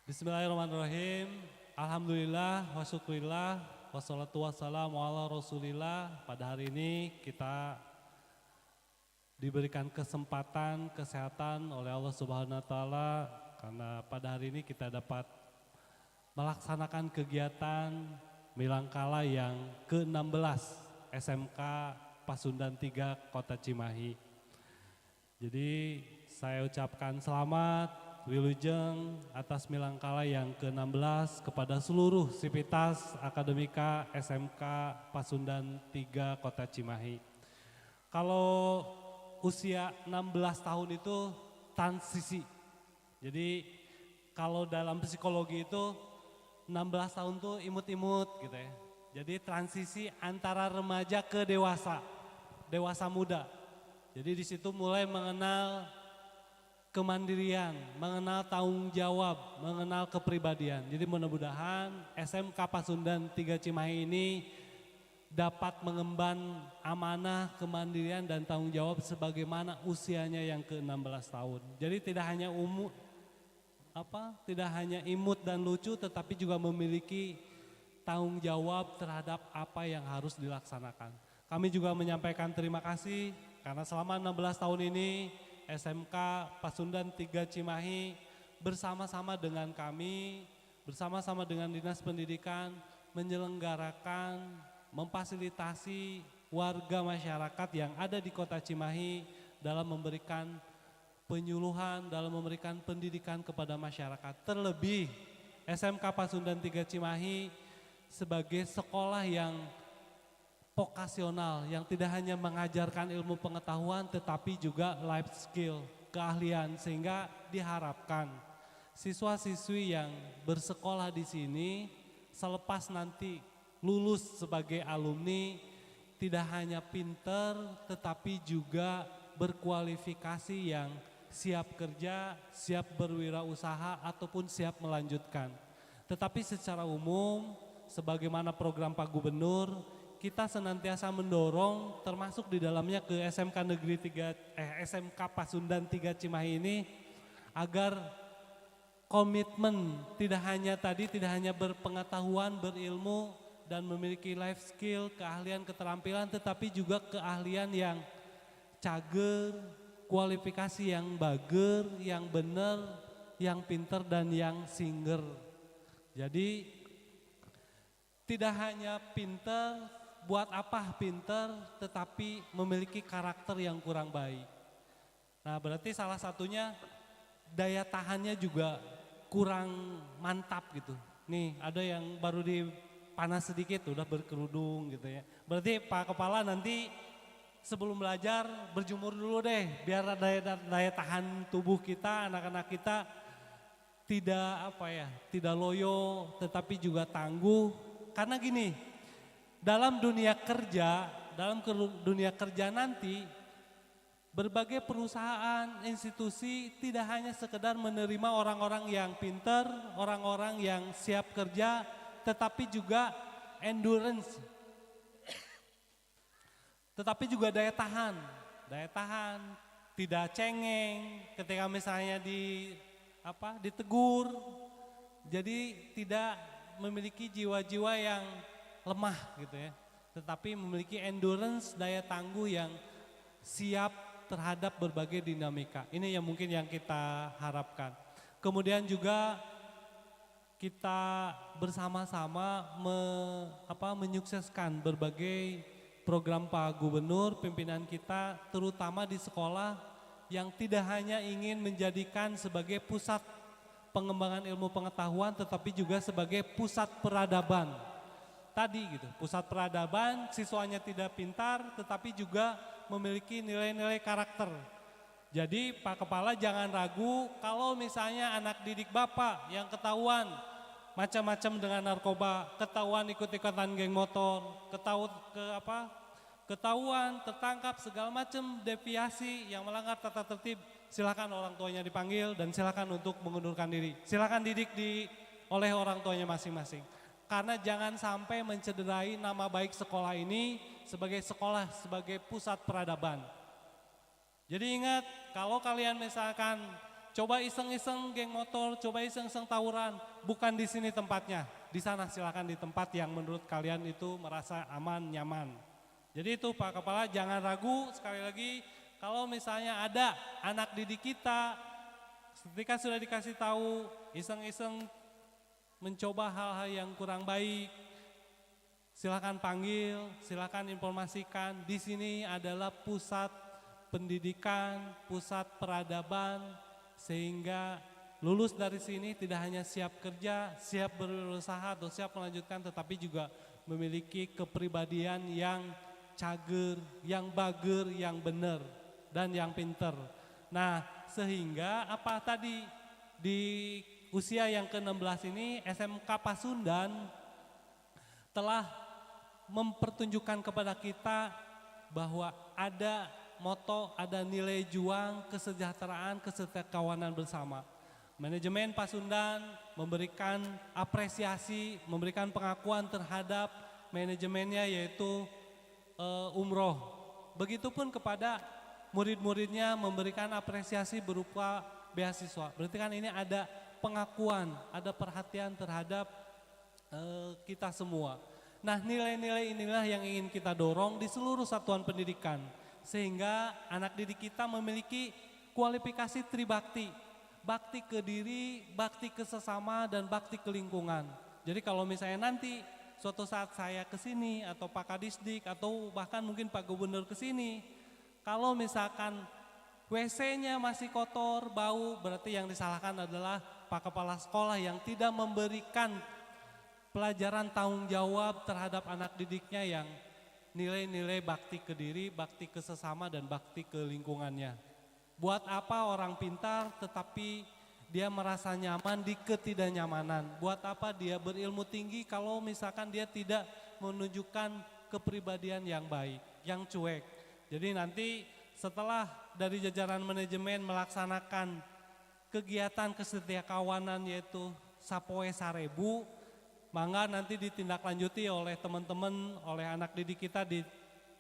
Bismillahirrahmanirrahim. Alhamdulillah wa syukurillah wassalatu wassalamu ala rasulillah. Pada hari ini kita diberikan kesempatan, kesehatan oleh Allah Subhanahu wa taala, karena pada hari ini kita dapat melaksanakan kegiatan Milangkala yang ke-16 SMK Pasundan 3 Kota Cimahi. Jadi saya ucapkan selamat Wilujeng atas Milangkala yang ke-16 kepada seluruh Sivitas Akademika SMK Pasundan 3 Kota Cimahi. Kalau usia 16 tahun itu transisi. Jadi kalau dalam psikologi itu 16 tahun tuh imut-imut gitu ya. Jadi transisi antara remaja ke dewasa, dewasa muda. Jadi di situ mulai mengenal kemandirian, mengenal tanggung jawab, mengenal kepribadian. Jadi mudah-mudahan SMK Pasundan 3 Cimahi ini dapat mengemban amanah, kemandirian dan tanggung jawab sebagaimana usianya yang ke-16 tahun. Jadi tidak hanya tidak hanya imut dan lucu, tetapi juga memiliki tanggung jawab terhadap apa yang harus dilaksanakan. Kami juga menyampaikan terima kasih karena selama 16 tahun ini SMK Pasundan 3 Cimahi bersama-sama dengan kami, bersama-sama dengan Dinas Pendidikan menyelenggarakan, memfasilitasi warga masyarakat yang ada di Kota Cimahi dalam memberikan penyuluhan, dalam memberikan pendidikan kepada masyarakat. Terlebih SMK Pasundan 3 Cimahi sebagai sekolah yang vokasional, yang tidak hanya mengajarkan ilmu pengetahuan tetapi juga life skill, keahlian, sehingga diharapkan siswa-siswi yang bersekolah di sini selepas nanti lulus sebagai alumni tidak hanya pinter tetapi juga berkualifikasi yang siap kerja, siap berwirausaha ataupun siap melanjutkan. Tetapi secara umum sebagaimana program Pak Gubernur, kita senantiasa mendorong termasuk di dalamnya ke SMK Pasundan 3 Cimahi ini agar komitmen tidak hanya berpengetahuan, berilmu dan memiliki life skill, keahlian, keterampilan tetapi juga keahlian yang cager, kualifikasi yang bager, yang benar, yang pinter dan yang singer. Jadi tidak hanya pinter, buat apa pinter tetapi memiliki karakter yang kurang baik. Nah berarti salah satunya daya tahannya juga kurang mantap gitu. Nih ada yang baru dipanas sedikit udah berkerudung gitu ya. Berarti Pak Kepala nanti sebelum belajar berjemur dulu deh biar daya tahan tubuh kita, anak-anak kita tidak loyo tetapi juga tangguh. Karena gini, dalam dunia kerja nanti berbagai perusahaan, institusi tidak hanya sekedar menerima orang-orang yang pinter, orang-orang yang siap kerja, tetapi juga endurance. Tetapi juga daya tahan, tidak cengeng ketika misalnya ditegur. Jadi tidak memiliki jiwa-jiwa yang lemah gitu ya, tetapi memiliki endurance, daya tangguh yang siap terhadap berbagai dinamika. Ini yang mungkin yang kita harapkan. Kemudian juga kita bersama-sama menyukseskan berbagai program Pak Gubernur, pimpinan kita terutama di sekolah yang tidak hanya ingin menjadikan sebagai pusat pengembangan ilmu pengetahuan tetapi juga sebagai pusat peradaban. Tadi gitu, pusat peradaban, siswanya tidak pintar tetapi juga memiliki nilai-nilai karakter. Jadi Pak Kepala jangan ragu kalau misalnya anak didik Bapak yang ketahuan macam-macam dengan narkoba, ketahuan ikut-ikutan geng motor, ketahuan tertangkap segala macam deviasi yang melanggar tata tertib, silakan orang tuanya dipanggil dan silakan untuk mengundurkan diri. Silakan didik oleh orang tuanya masing-masing. Karena jangan sampai mencederai nama baik sekolah ini sebagai sekolah, sebagai pusat peradaban. Jadi ingat, kalau kalian misalkan coba iseng-iseng geng motor, coba iseng-iseng tawuran, bukan di sini tempatnya. Di sana silakan di tempat yang menurut kalian itu merasa aman, nyaman. Jadi itu Pak Kepala jangan ragu, sekali lagi kalau misalnya ada anak didik kita ketika sudah dikasih tahu iseng-iseng mencoba hal-hal yang kurang baik, silakan panggil, silakan informasikan. Di sini adalah pusat pendidikan, pusat peradaban, sehingga lulus dari sini tidak hanya siap kerja, siap berusaha atau siap melanjutkan, tetapi juga memiliki kepribadian yang cager, yang bager, yang benar, dan yang pinter. Nah, sehingga apa tadi di usia yang ke-16 ini SMK Pasundan telah mempertunjukkan kepada kita bahwa ada moto, ada nilai juang, kesejahteraan, kesetiakawanan bersama. Manajemen Pasundan memberikan apresiasi, memberikan pengakuan terhadap manajemennya yaitu umroh. Begitupun kepada murid-muridnya memberikan apresiasi berupa beasiswa. Berarti kan ini ada pengakuan, ada perhatian terhadap kita semua. Nah, nilai-nilai inilah yang ingin kita dorong di seluruh satuan pendidikan. Sehingga anak didik kita memiliki kualifikasi tribakti. Bakti ke diri, bakti ke sesama, dan bakti ke lingkungan. Jadi kalau misalnya nanti suatu saat saya ke sini atau Pak Kadisdik atau bahkan mungkin Pak Gubernur ke sini, kalau misalkan WC-nya masih kotor, bau, berarti yang disalahkan adalah Pak Kepala Sekolah yang tidak memberikan pelajaran tanggung jawab terhadap anak didiknya yang nilai-nilai bakti ke diri, bakti ke sesama, dan bakti ke lingkungannya. Buat apa orang pintar tetapi dia merasa nyaman di ketidaknyamanan? Buat apa dia berilmu tinggi kalau misalkan dia tidak menunjukkan kepribadian yang baik, yang cuek? Jadi nanti setelah dari jajaran manajemen melaksanakan kegiatan kesetiakawanan yaitu Sapoe Sarebu, mangga nanti ditindaklanjuti oleh teman-teman, oleh anak didik kita di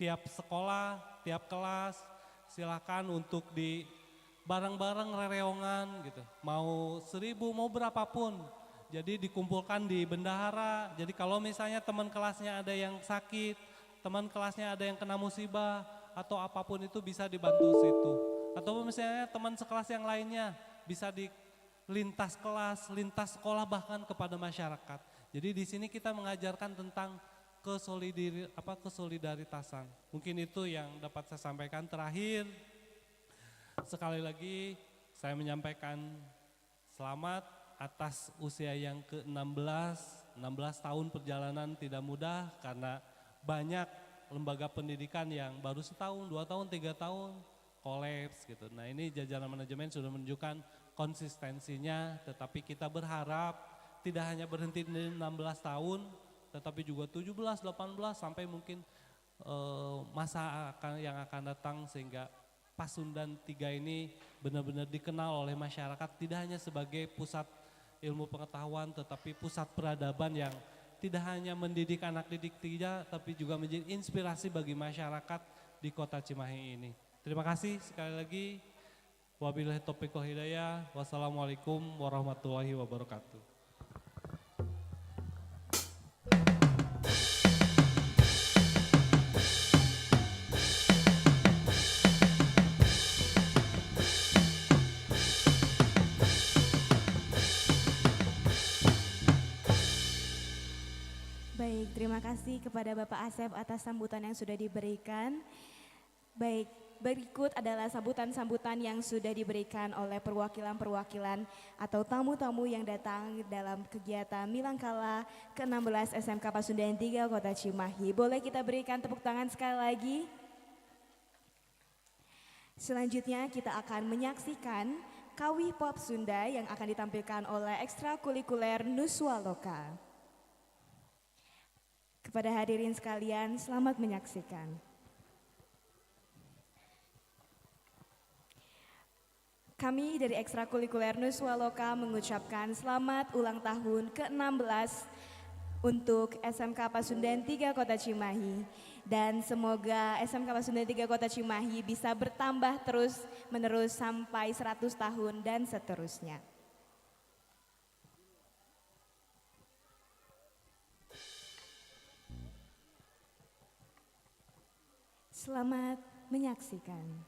tiap sekolah, tiap kelas. Silakan untuk di bareng-bareng rereongan gitu, mau 1000 mau berapapun, jadi dikumpulkan di bendahara. Jadi kalau misalnya teman kelasnya ada yang sakit, teman kelasnya ada yang kena musibah atau apapun itu bisa dibantu situ. Atau misalnya teman sekelas yang lainnya bisa di lintas kelas, lintas sekolah, bahkan kepada masyarakat. Jadi di sini kita mengajarkan tentang kesolidaritasan. Mungkin itu yang dapat saya sampaikan. Terakhir, sekali lagi saya menyampaikan selamat atas usia yang ke-16. 16 tahun perjalanan tidak mudah karena banyak lembaga pendidikan yang baru setahun, 2 tahun, 3 tahun kolaps gitu. Nah, ini jajaran manajemen sudah menunjukkan konsistensinya, tetapi kita berharap tidak hanya berhenti di 16 tahun, tetapi juga 17, 18 sampai mungkin masa yang akan datang, sehingga Pasundan 3 ini benar-benar dikenal oleh masyarakat tidak hanya sebagai pusat ilmu pengetahuan, tetapi pusat peradaban yang tidak hanya mendidik anak didik tidak, tapi juga menjadi inspirasi bagi masyarakat di Kota Cimahi ini. Terima kasih sekali lagi. Wabillahi taufiq wal hidayah. Wassalamualaikum warahmatullahi wabarakatuh. Baik, terima kasih kepada Bapak Asep atas sambutan yang sudah diberikan. Baik, berikut adalah sambutan-sambutan yang sudah diberikan oleh perwakilan-perwakilan atau tamu-tamu yang datang dalam kegiatan Milangkala ke-16 SMK Pasundan 3 Kota Cimahi. Boleh kita berikan tepuk tangan sekali lagi? Selanjutnya kita akan menyaksikan Kawih Pop Sunda yang akan ditampilkan oleh ekstrakurikuler Nuswaloka. Kepada hadirin sekalian, selamat menyaksikan. Kami dari ekstrakurikuler Nuswaloka mengucapkan selamat ulang tahun ke-16 untuk SMK Pasundan 3 Kota Cimahi. Dan semoga SMK Pasundan 3 Kota Cimahi bisa bertambah terus menerus sampai 100 tahun dan seterusnya. Selamat menyaksikan.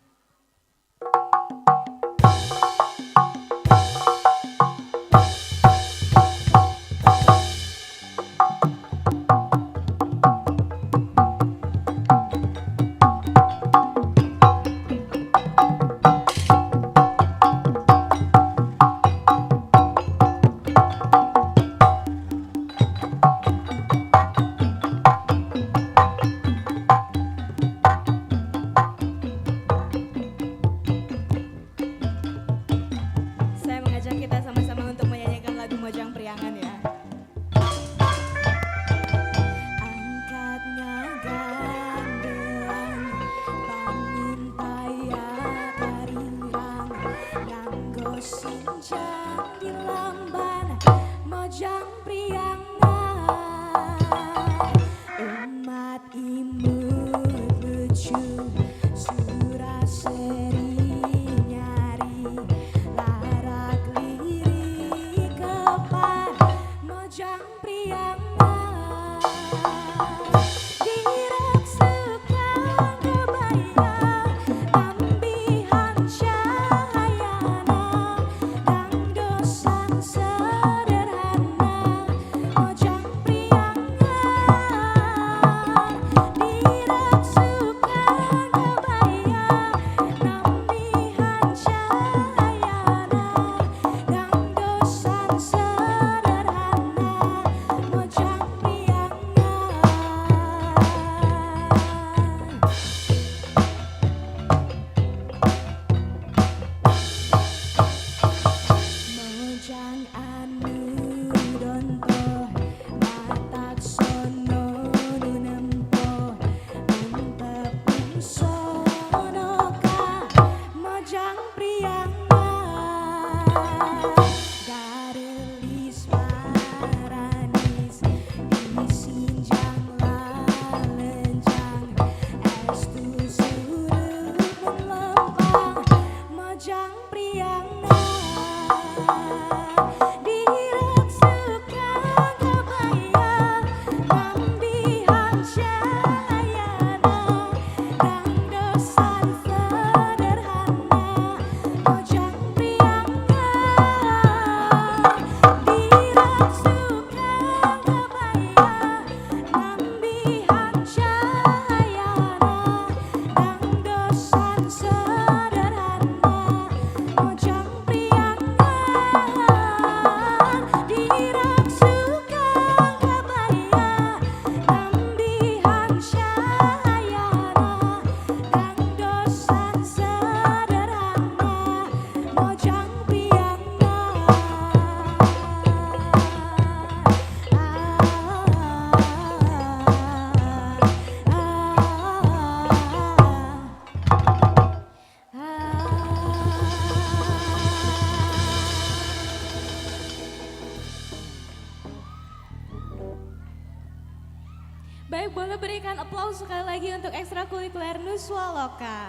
untuk ekstrakurikuler Nuswa Loka.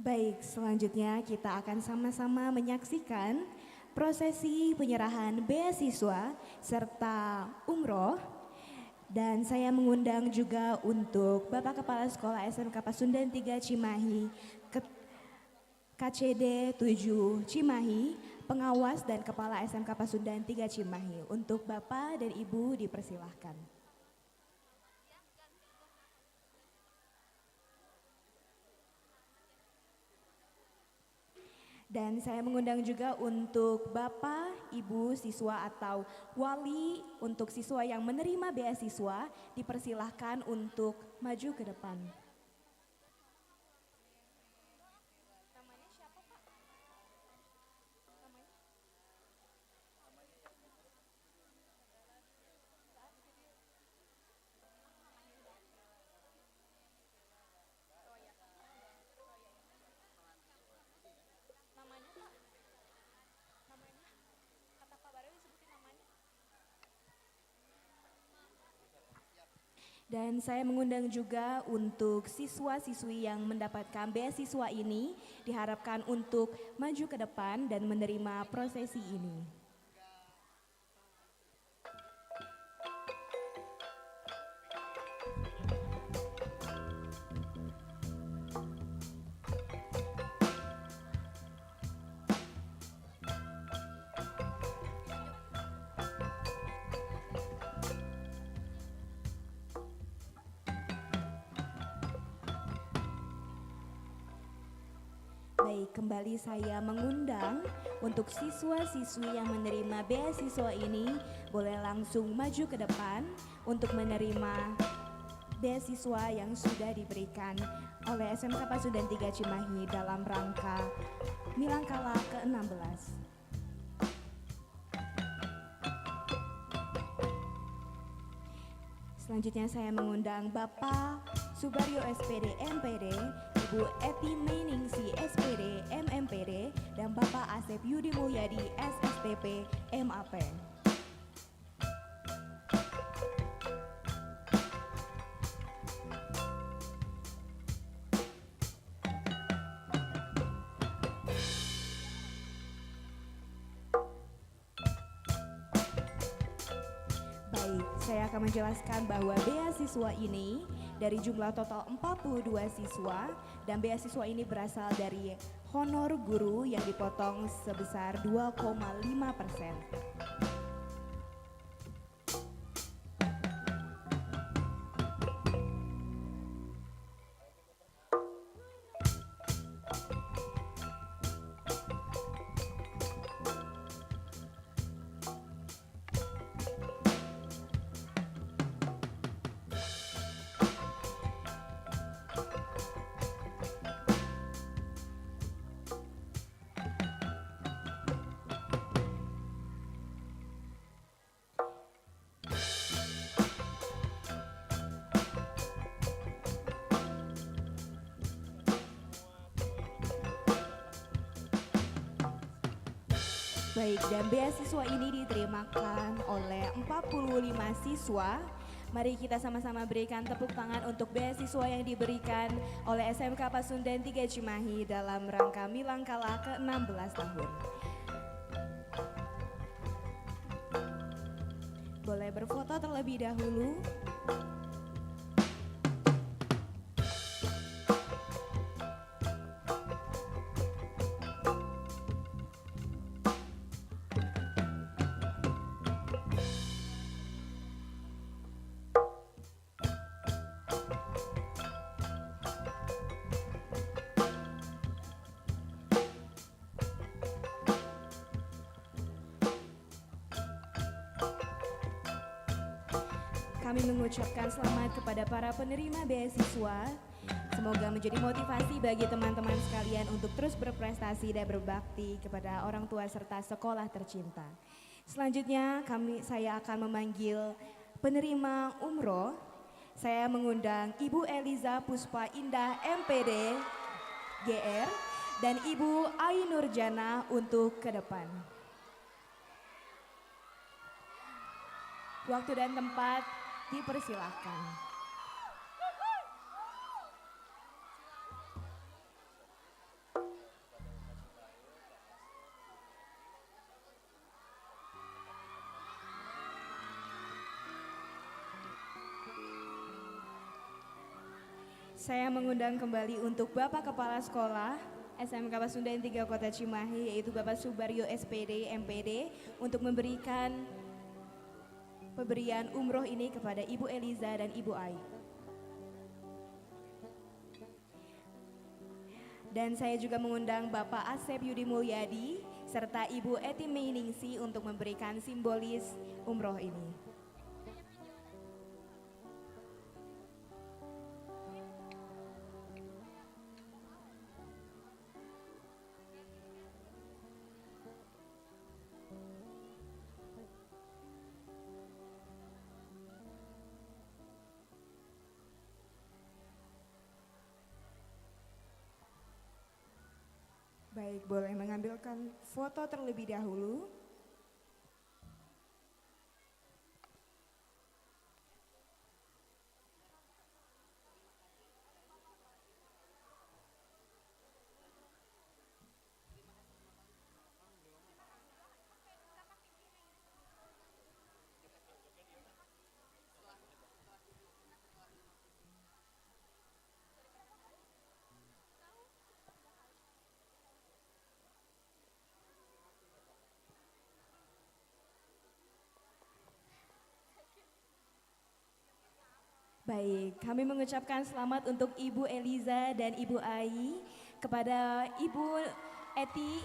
Baik, selanjutnya kita akan sama-sama menyaksikan prosesi penyerahan beasiswa serta umroh. Dan saya mengundang juga untuk Bapak Kepala Sekolah SMK Pasundan 3 Cimahi, KCD 7 Cimahi, pengawas dan Kepala SMK Pasundan 3 Cimahi. Untuk Bapak dan Ibu dipersilahkan. Dan saya mengundang juga untuk Bapak, Ibu, siswa atau wali untuk siswa yang menerima beasiswa dipersilahkan untuk maju ke depan. Dan saya mengundang juga untuk siswa-siswi yang mendapatkan beasiswa ini diharapkan untuk maju ke depan dan menerima prosesi ini. Baik, kembali saya mengundang untuk siswa-siswi yang menerima beasiswa ini boleh langsung maju ke depan untuk menerima beasiswa yang sudah diberikan oleh SMK Pasundan 3 Cimahi dalam rangka Milangkala ke-16. Selanjutnya saya mengundang Bapak Subaryo SPD MPD, Ibu Eti Meningsi SPD MMPD, dan Bapak Asep Yudi Mulyadi SSTP MAP. Baik, saya akan menjelaskan bahwa beasiswa ini dari jumlah total 42 siswa dan beasiswa ini berasal dari honor guru yang dipotong sebesar 2,5%. Baik, dan beasiswa ini diterimakan oleh 45 siswa. Mari kita sama-sama berikan tepuk tangan untuk beasiswa yang diberikan oleh SMK Pasundan 3 Cimahi dalam rangka Milangkala ke-16 tahun. Boleh berfoto terlebih dahulu. Kami mengucapkan selamat kepada para penerima beasiswa. Semoga menjadi motivasi bagi teman-teman sekalian untuk terus berprestasi dan berbakti kepada orang tua serta sekolah tercinta. Selanjutnya saya akan memanggil penerima umroh. Saya mengundang Ibu Eliza Puspa Indah MPD GR dan Ibu Ai Nurjana untuk ke depan. Waktu dan tempat dipersilahkan. Saya mengundang kembali untuk Bapak Kepala Sekolah SMK Pasundan 3 Kota Cimahi, yaitu Bapak Subaryo SPD MPD, untuk memberikan pemberian umroh ini kepada Ibu Eliza dan Ibu Ai. Dan saya juga mengundang Bapak Asep Yudi Mulyadi serta Ibu Eti Meiningsi untuk memberikan simbolis umroh ini. Baik, boleh mengambilkan foto terlebih dahulu. Baik, kami mengucapkan selamat untuk Ibu Eliza dan Ibu Ai, kepada Ibu Eti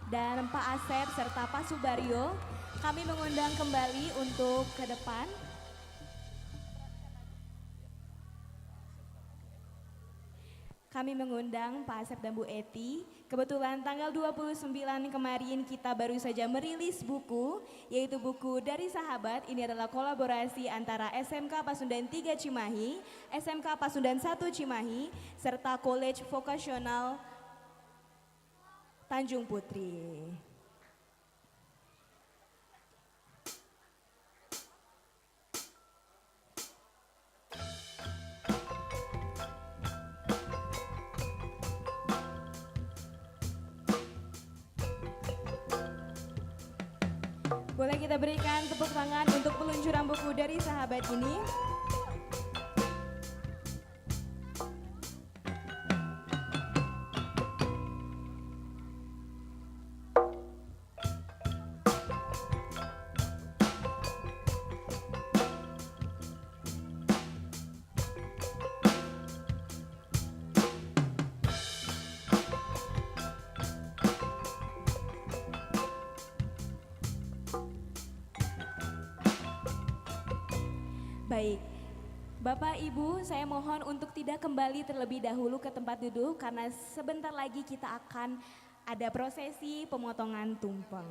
dan Pak Asep serta Pak Subaryo. Kami mengundang kembali untuk ke depan. Kami mengundang Pak Asep dan Bu Eti. Kebetulan tanggal 29 kemarin kita baru saja merilis buku, yaitu buku Dari Sahabat. Ini adalah kolaborasi antara SMK Pasundan 3 Cimahi, SMK Pasundan 1 Cimahi, serta College Vocasional Tanjung Putri. Boleh kita berikan tepuk tangan untuk peluncuran buku Dari Sahabat ini. Baik, Bapak Ibu, saya mohon untuk tidak kembali terlebih dahulu ke tempat duduk karena sebentar lagi kita akan ada prosesi pemotongan tumpeng.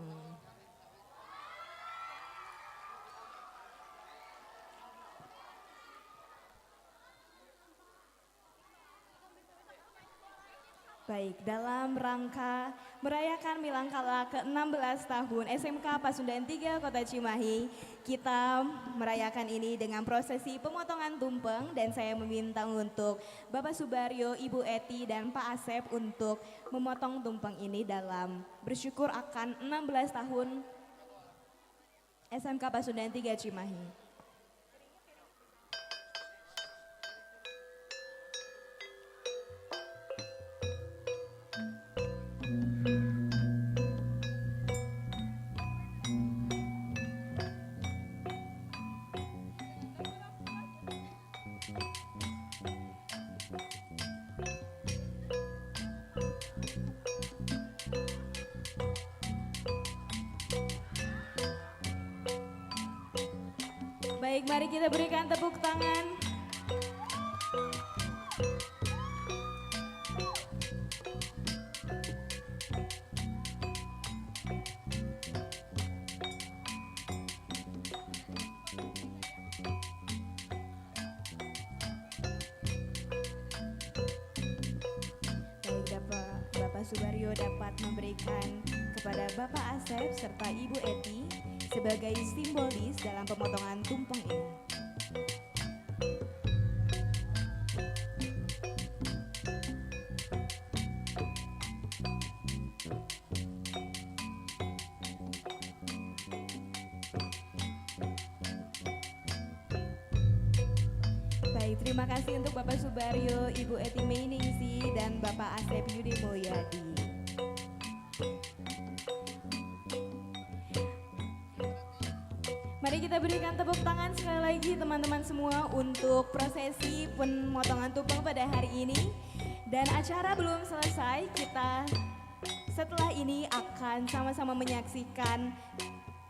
Baik, dalam rangka merayakan Milangkala ke-16 tahun SMK Pasundan 3 Kota Cimahi, kita merayakan ini dengan prosesi pemotongan tumpeng, dan saya meminta untuk Bapak Subaryo, Ibu Eti, dan Pak Asep untuk memotong tumpeng ini dalam bersyukur akan 16 tahun SMK Pasundan 3 Cimahi. Baik, mari kita berikan tepuk tangan. Baik, Bapak Subaryo. Subaryo dapat memberikan kepada Bapak Asep serta Ibu Eti sebagai simbolis dalam pemotongan tumpeng ini. Baik, terima kasih untuk Bapak Subaryo, Ibu Eti Mainingsi, dan Bapak Asep Yudi Mulyadi. Mari kita berikan tepuk tangan sekali lagi teman-teman semua untuk prosesi pemotongan tumpeng pada hari ini. Dan acara belum selesai, kita setelah ini akan sama-sama menyaksikan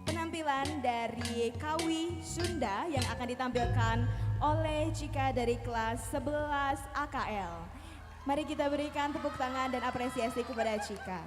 penampilan dari Kawi Sunda yang akan ditampilkan oleh Cika dari kelas 11 AKL. Mari kita berikan tepuk tangan dan apresiasi kepada Cika.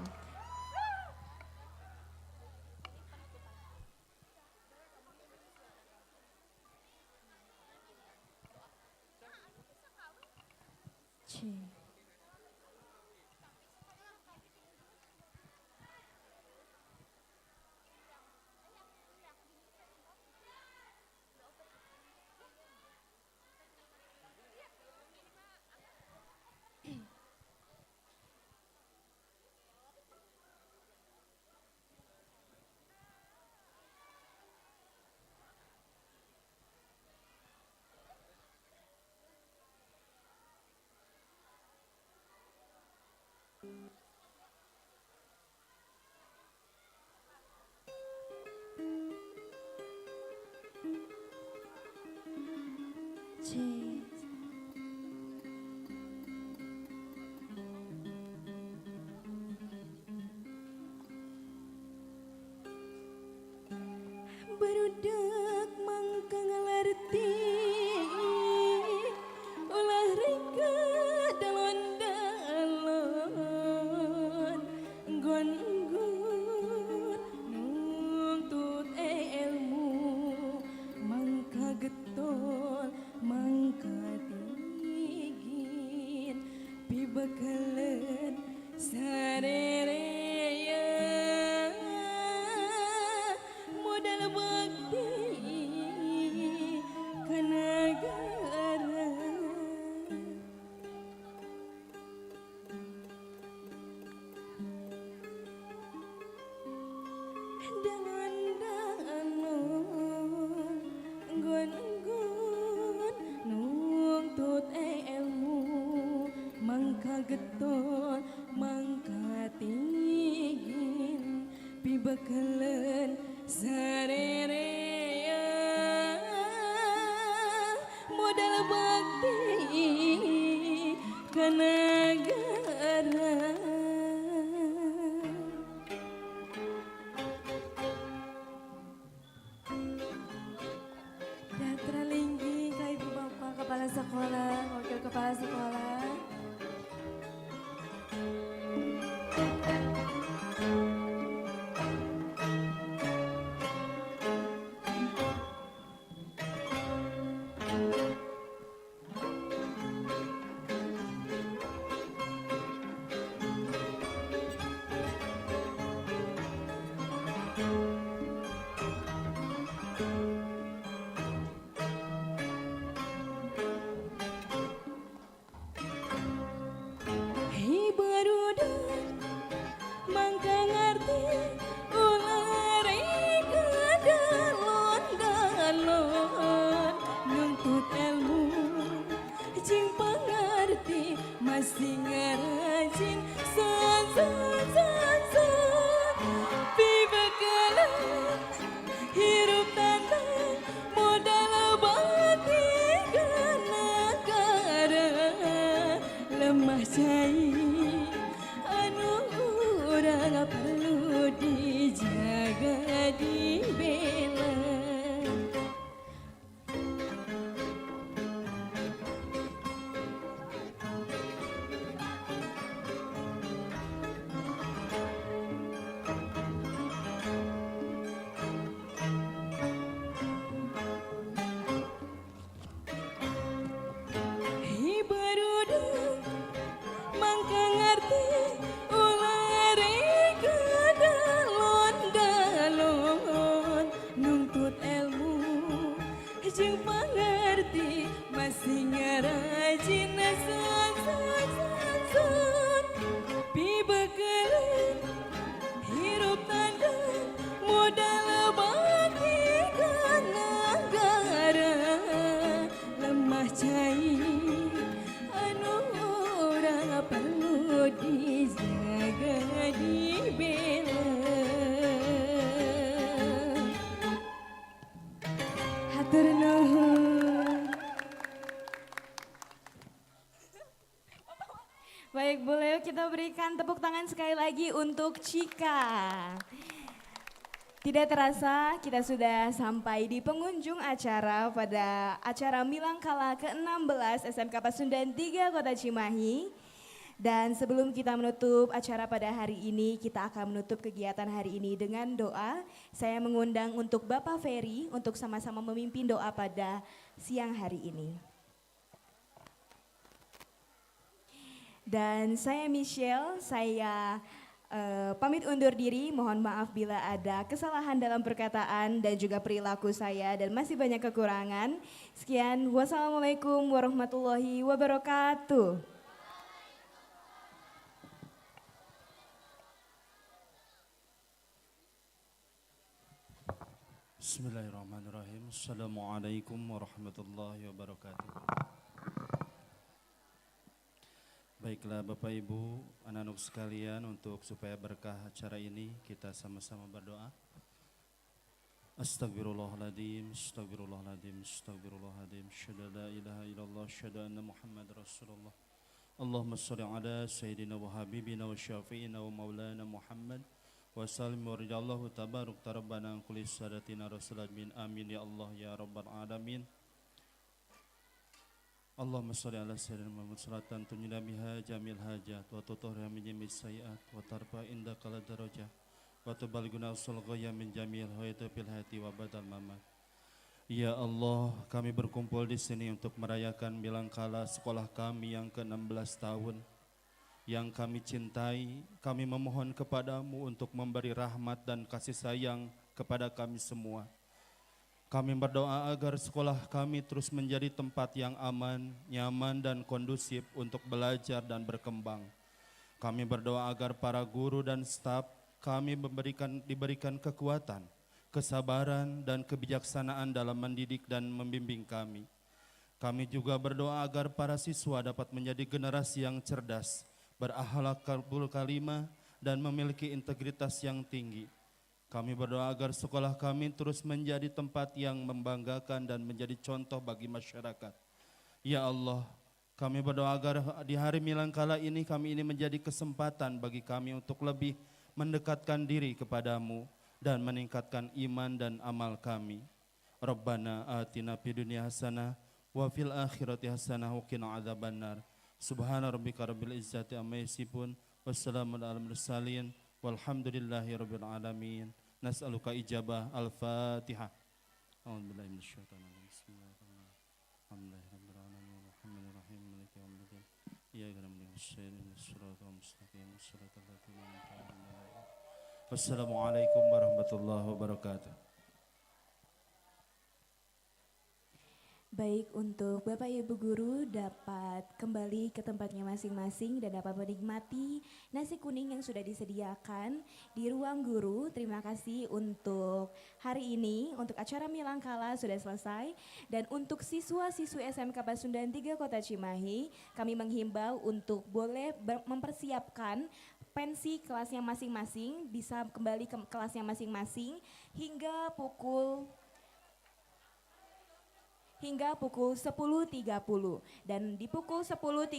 Barudak mangka ngalarti olahraga dalon-dalon nggon-nggon nuntut ilmu mangka getol mangka tigin pibakalan sarereya modal bakti ka negara. Dalan-dalan nggon-nggon nuntut ilmu mangka getol mangka tingin pibakalan sarerea modal bakti ka negara. Datra linggi ka Ibu Bapak Kepala Sekolah, Wakil Kepala Sekolah. Masih ngerajin san-san-san-san pibakalan hirup tanah modal bakti ka negara lemah cai anu urang perlu di Matur nuhun. Baik, boleh kita berikan tepuk tangan sekali lagi untuk Cika. Tidak terasa kita sudah sampai di pengunjung acara pada acara Milangkala ke-16 SMK Pasundan 3 Kota Cimahi. Dan sebelum kita menutup acara pada hari ini, kita akan menutup kegiatan hari ini dengan doa. Saya mengundang untuk Bapak Ferry untuk sama-sama memimpin doa pada siang hari ini. Dan saya Michelle, saya pamit undur diri, mohon maaf bila ada kesalahan dalam perkataan dan juga perilaku saya dan masih banyak kekurangan. Sekian, wassalamualaikum warahmatullahi wabarakatuh. Bismillahirrahmanirrahim. Assalamualaikum warahmatullahi wabarakatuh. Baiklah Bapak Ibu, anak-anak sekalian, untuk supaya berkah acara ini kita sama-sama berdoa. Astagfirullahaladzim, astagfirullahaladzim, astagfirullahaladzim. Asyhadu la ilaha illallah, asyhadu anna Muhammad Rasulullah. Allahumma sholli ala sayyidina wa habibina wa syafi'ina wa maulana Muhammad wa sallim wa ridallahu tabaruk tarabbana kulli sadatina rasulullah min amin ya Allah ya rabbal alamin. Allahumma sholli ala sayyidina Muhammad salatan tunjina biha jamil hajat wa tutahhira min jami'is sayiat wa tarfa indaka la darajah wa tuballighuna usul ghaya min jamil hayati fil hati wa badal mamat. Ya Allah, kami berkumpul di sini untuk merayakan Milangkala sekolah kami yang ke-16 tahun yang kami cintai. Kami memohon kepadamu untuk memberi rahmat dan kasih sayang kepada kami semua. Kami berdoa agar sekolah kami terus menjadi tempat yang aman, nyaman, dan kondusif untuk belajar dan berkembang. Kami berdoa agar para guru dan staf kami diberikan kekuatan, kesabaran, dan kebijaksanaan dalam mendidik dan membimbing kami. Kami juga berdoa agar para siswa dapat menjadi generasi yang cerdas, berakhlak karimah, dan memiliki integritas yang tinggi. Kami berdoa agar sekolah kami terus menjadi tempat yang membanggakan dan menjadi contoh bagi masyarakat. Ya Allah, kami berdoa agar di hari Milangkala ini kami ini menjadi kesempatan bagi kami untuk lebih mendekatkan diri kepadamu dan meningkatkan iman dan amal kami. Rabbana atina fid dunya hasanah wa fil akhirati hasanah wa qina adzabannar. Subhana rabbika rabbil izzati amma yasifun. Wassalamun alal mursalin. Walhamdulillahi rabbil alamin. Nas'aluka ijabah al-Fatihah. A'udzubillahi minasyaitonir rajim. Bismillahirrahmanirrahim. Alhamdulillahirabbil alamin. Arrahmanirrahim. Maliki yaumiddin. Iyyaka na'budu wa iyyaka nasta'in. Ihdinas siratal mustaqim. Shiratal ladzina an'amta 'alaihim. Wassalamualaikum warahmatullahi wabarakatuh. Baik, untuk Bapak Ibu Guru dapat kembali ke tempatnya masing-masing dan dapat menikmati nasi kuning yang sudah disediakan di ruang guru. Terima kasih untuk hari ini, untuk acara Milangkala sudah selesai. Dan untuk siswa-siswi SMK Pasundan 3 Kota Cimahi, kami menghimbau untuk boleh mempersiapkan pensi kelasnya masing-masing, bisa kembali ke kelasnya masing-masing hingga pukul 10.30 dan di pukul 10.30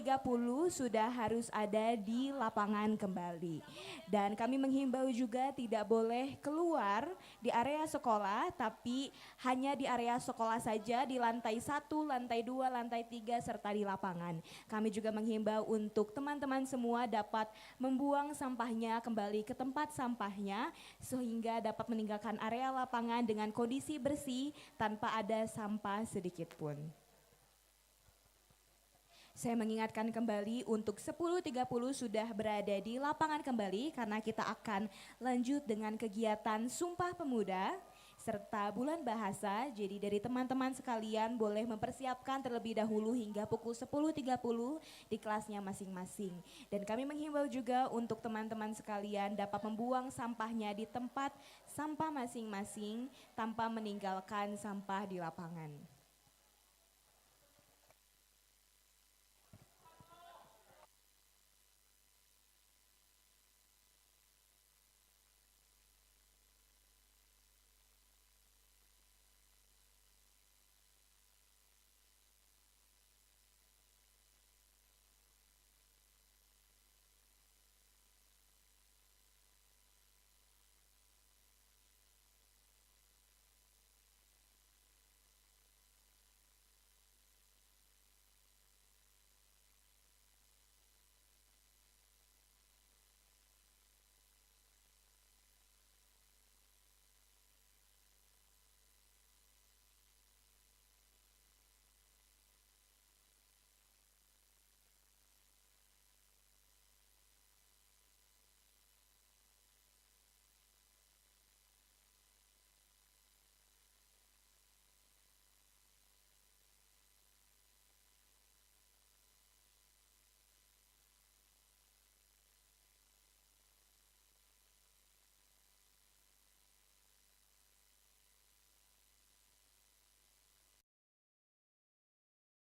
sudah harus ada di lapangan kembali. Dan kami menghimbau juga tidak boleh keluar di area sekolah, tapi hanya di area sekolah saja, di lantai 1, lantai 2, lantai 3 serta di lapangan. Kami juga menghimbau untuk teman-teman semua dapat membuang sampahnya kembali ke tempat sampahnya sehingga dapat meninggalkan area lapangan dengan kondisi bersih tanpa ada sampah sedikit pun. Saya mengingatkan kembali untuk 10.30 sudah berada di lapangan kembali karena kita akan lanjut dengan kegiatan Sumpah Pemuda serta Bulan Bahasa. Jadi dari teman-teman sekalian boleh mempersiapkan terlebih dahulu hingga pukul 10.30 di kelasnya masing-masing. Dan kami menghimbau juga untuk teman-teman sekalian dapat membuang sampahnya di tempat sampah masing-masing tanpa meninggalkan sampah di lapangan.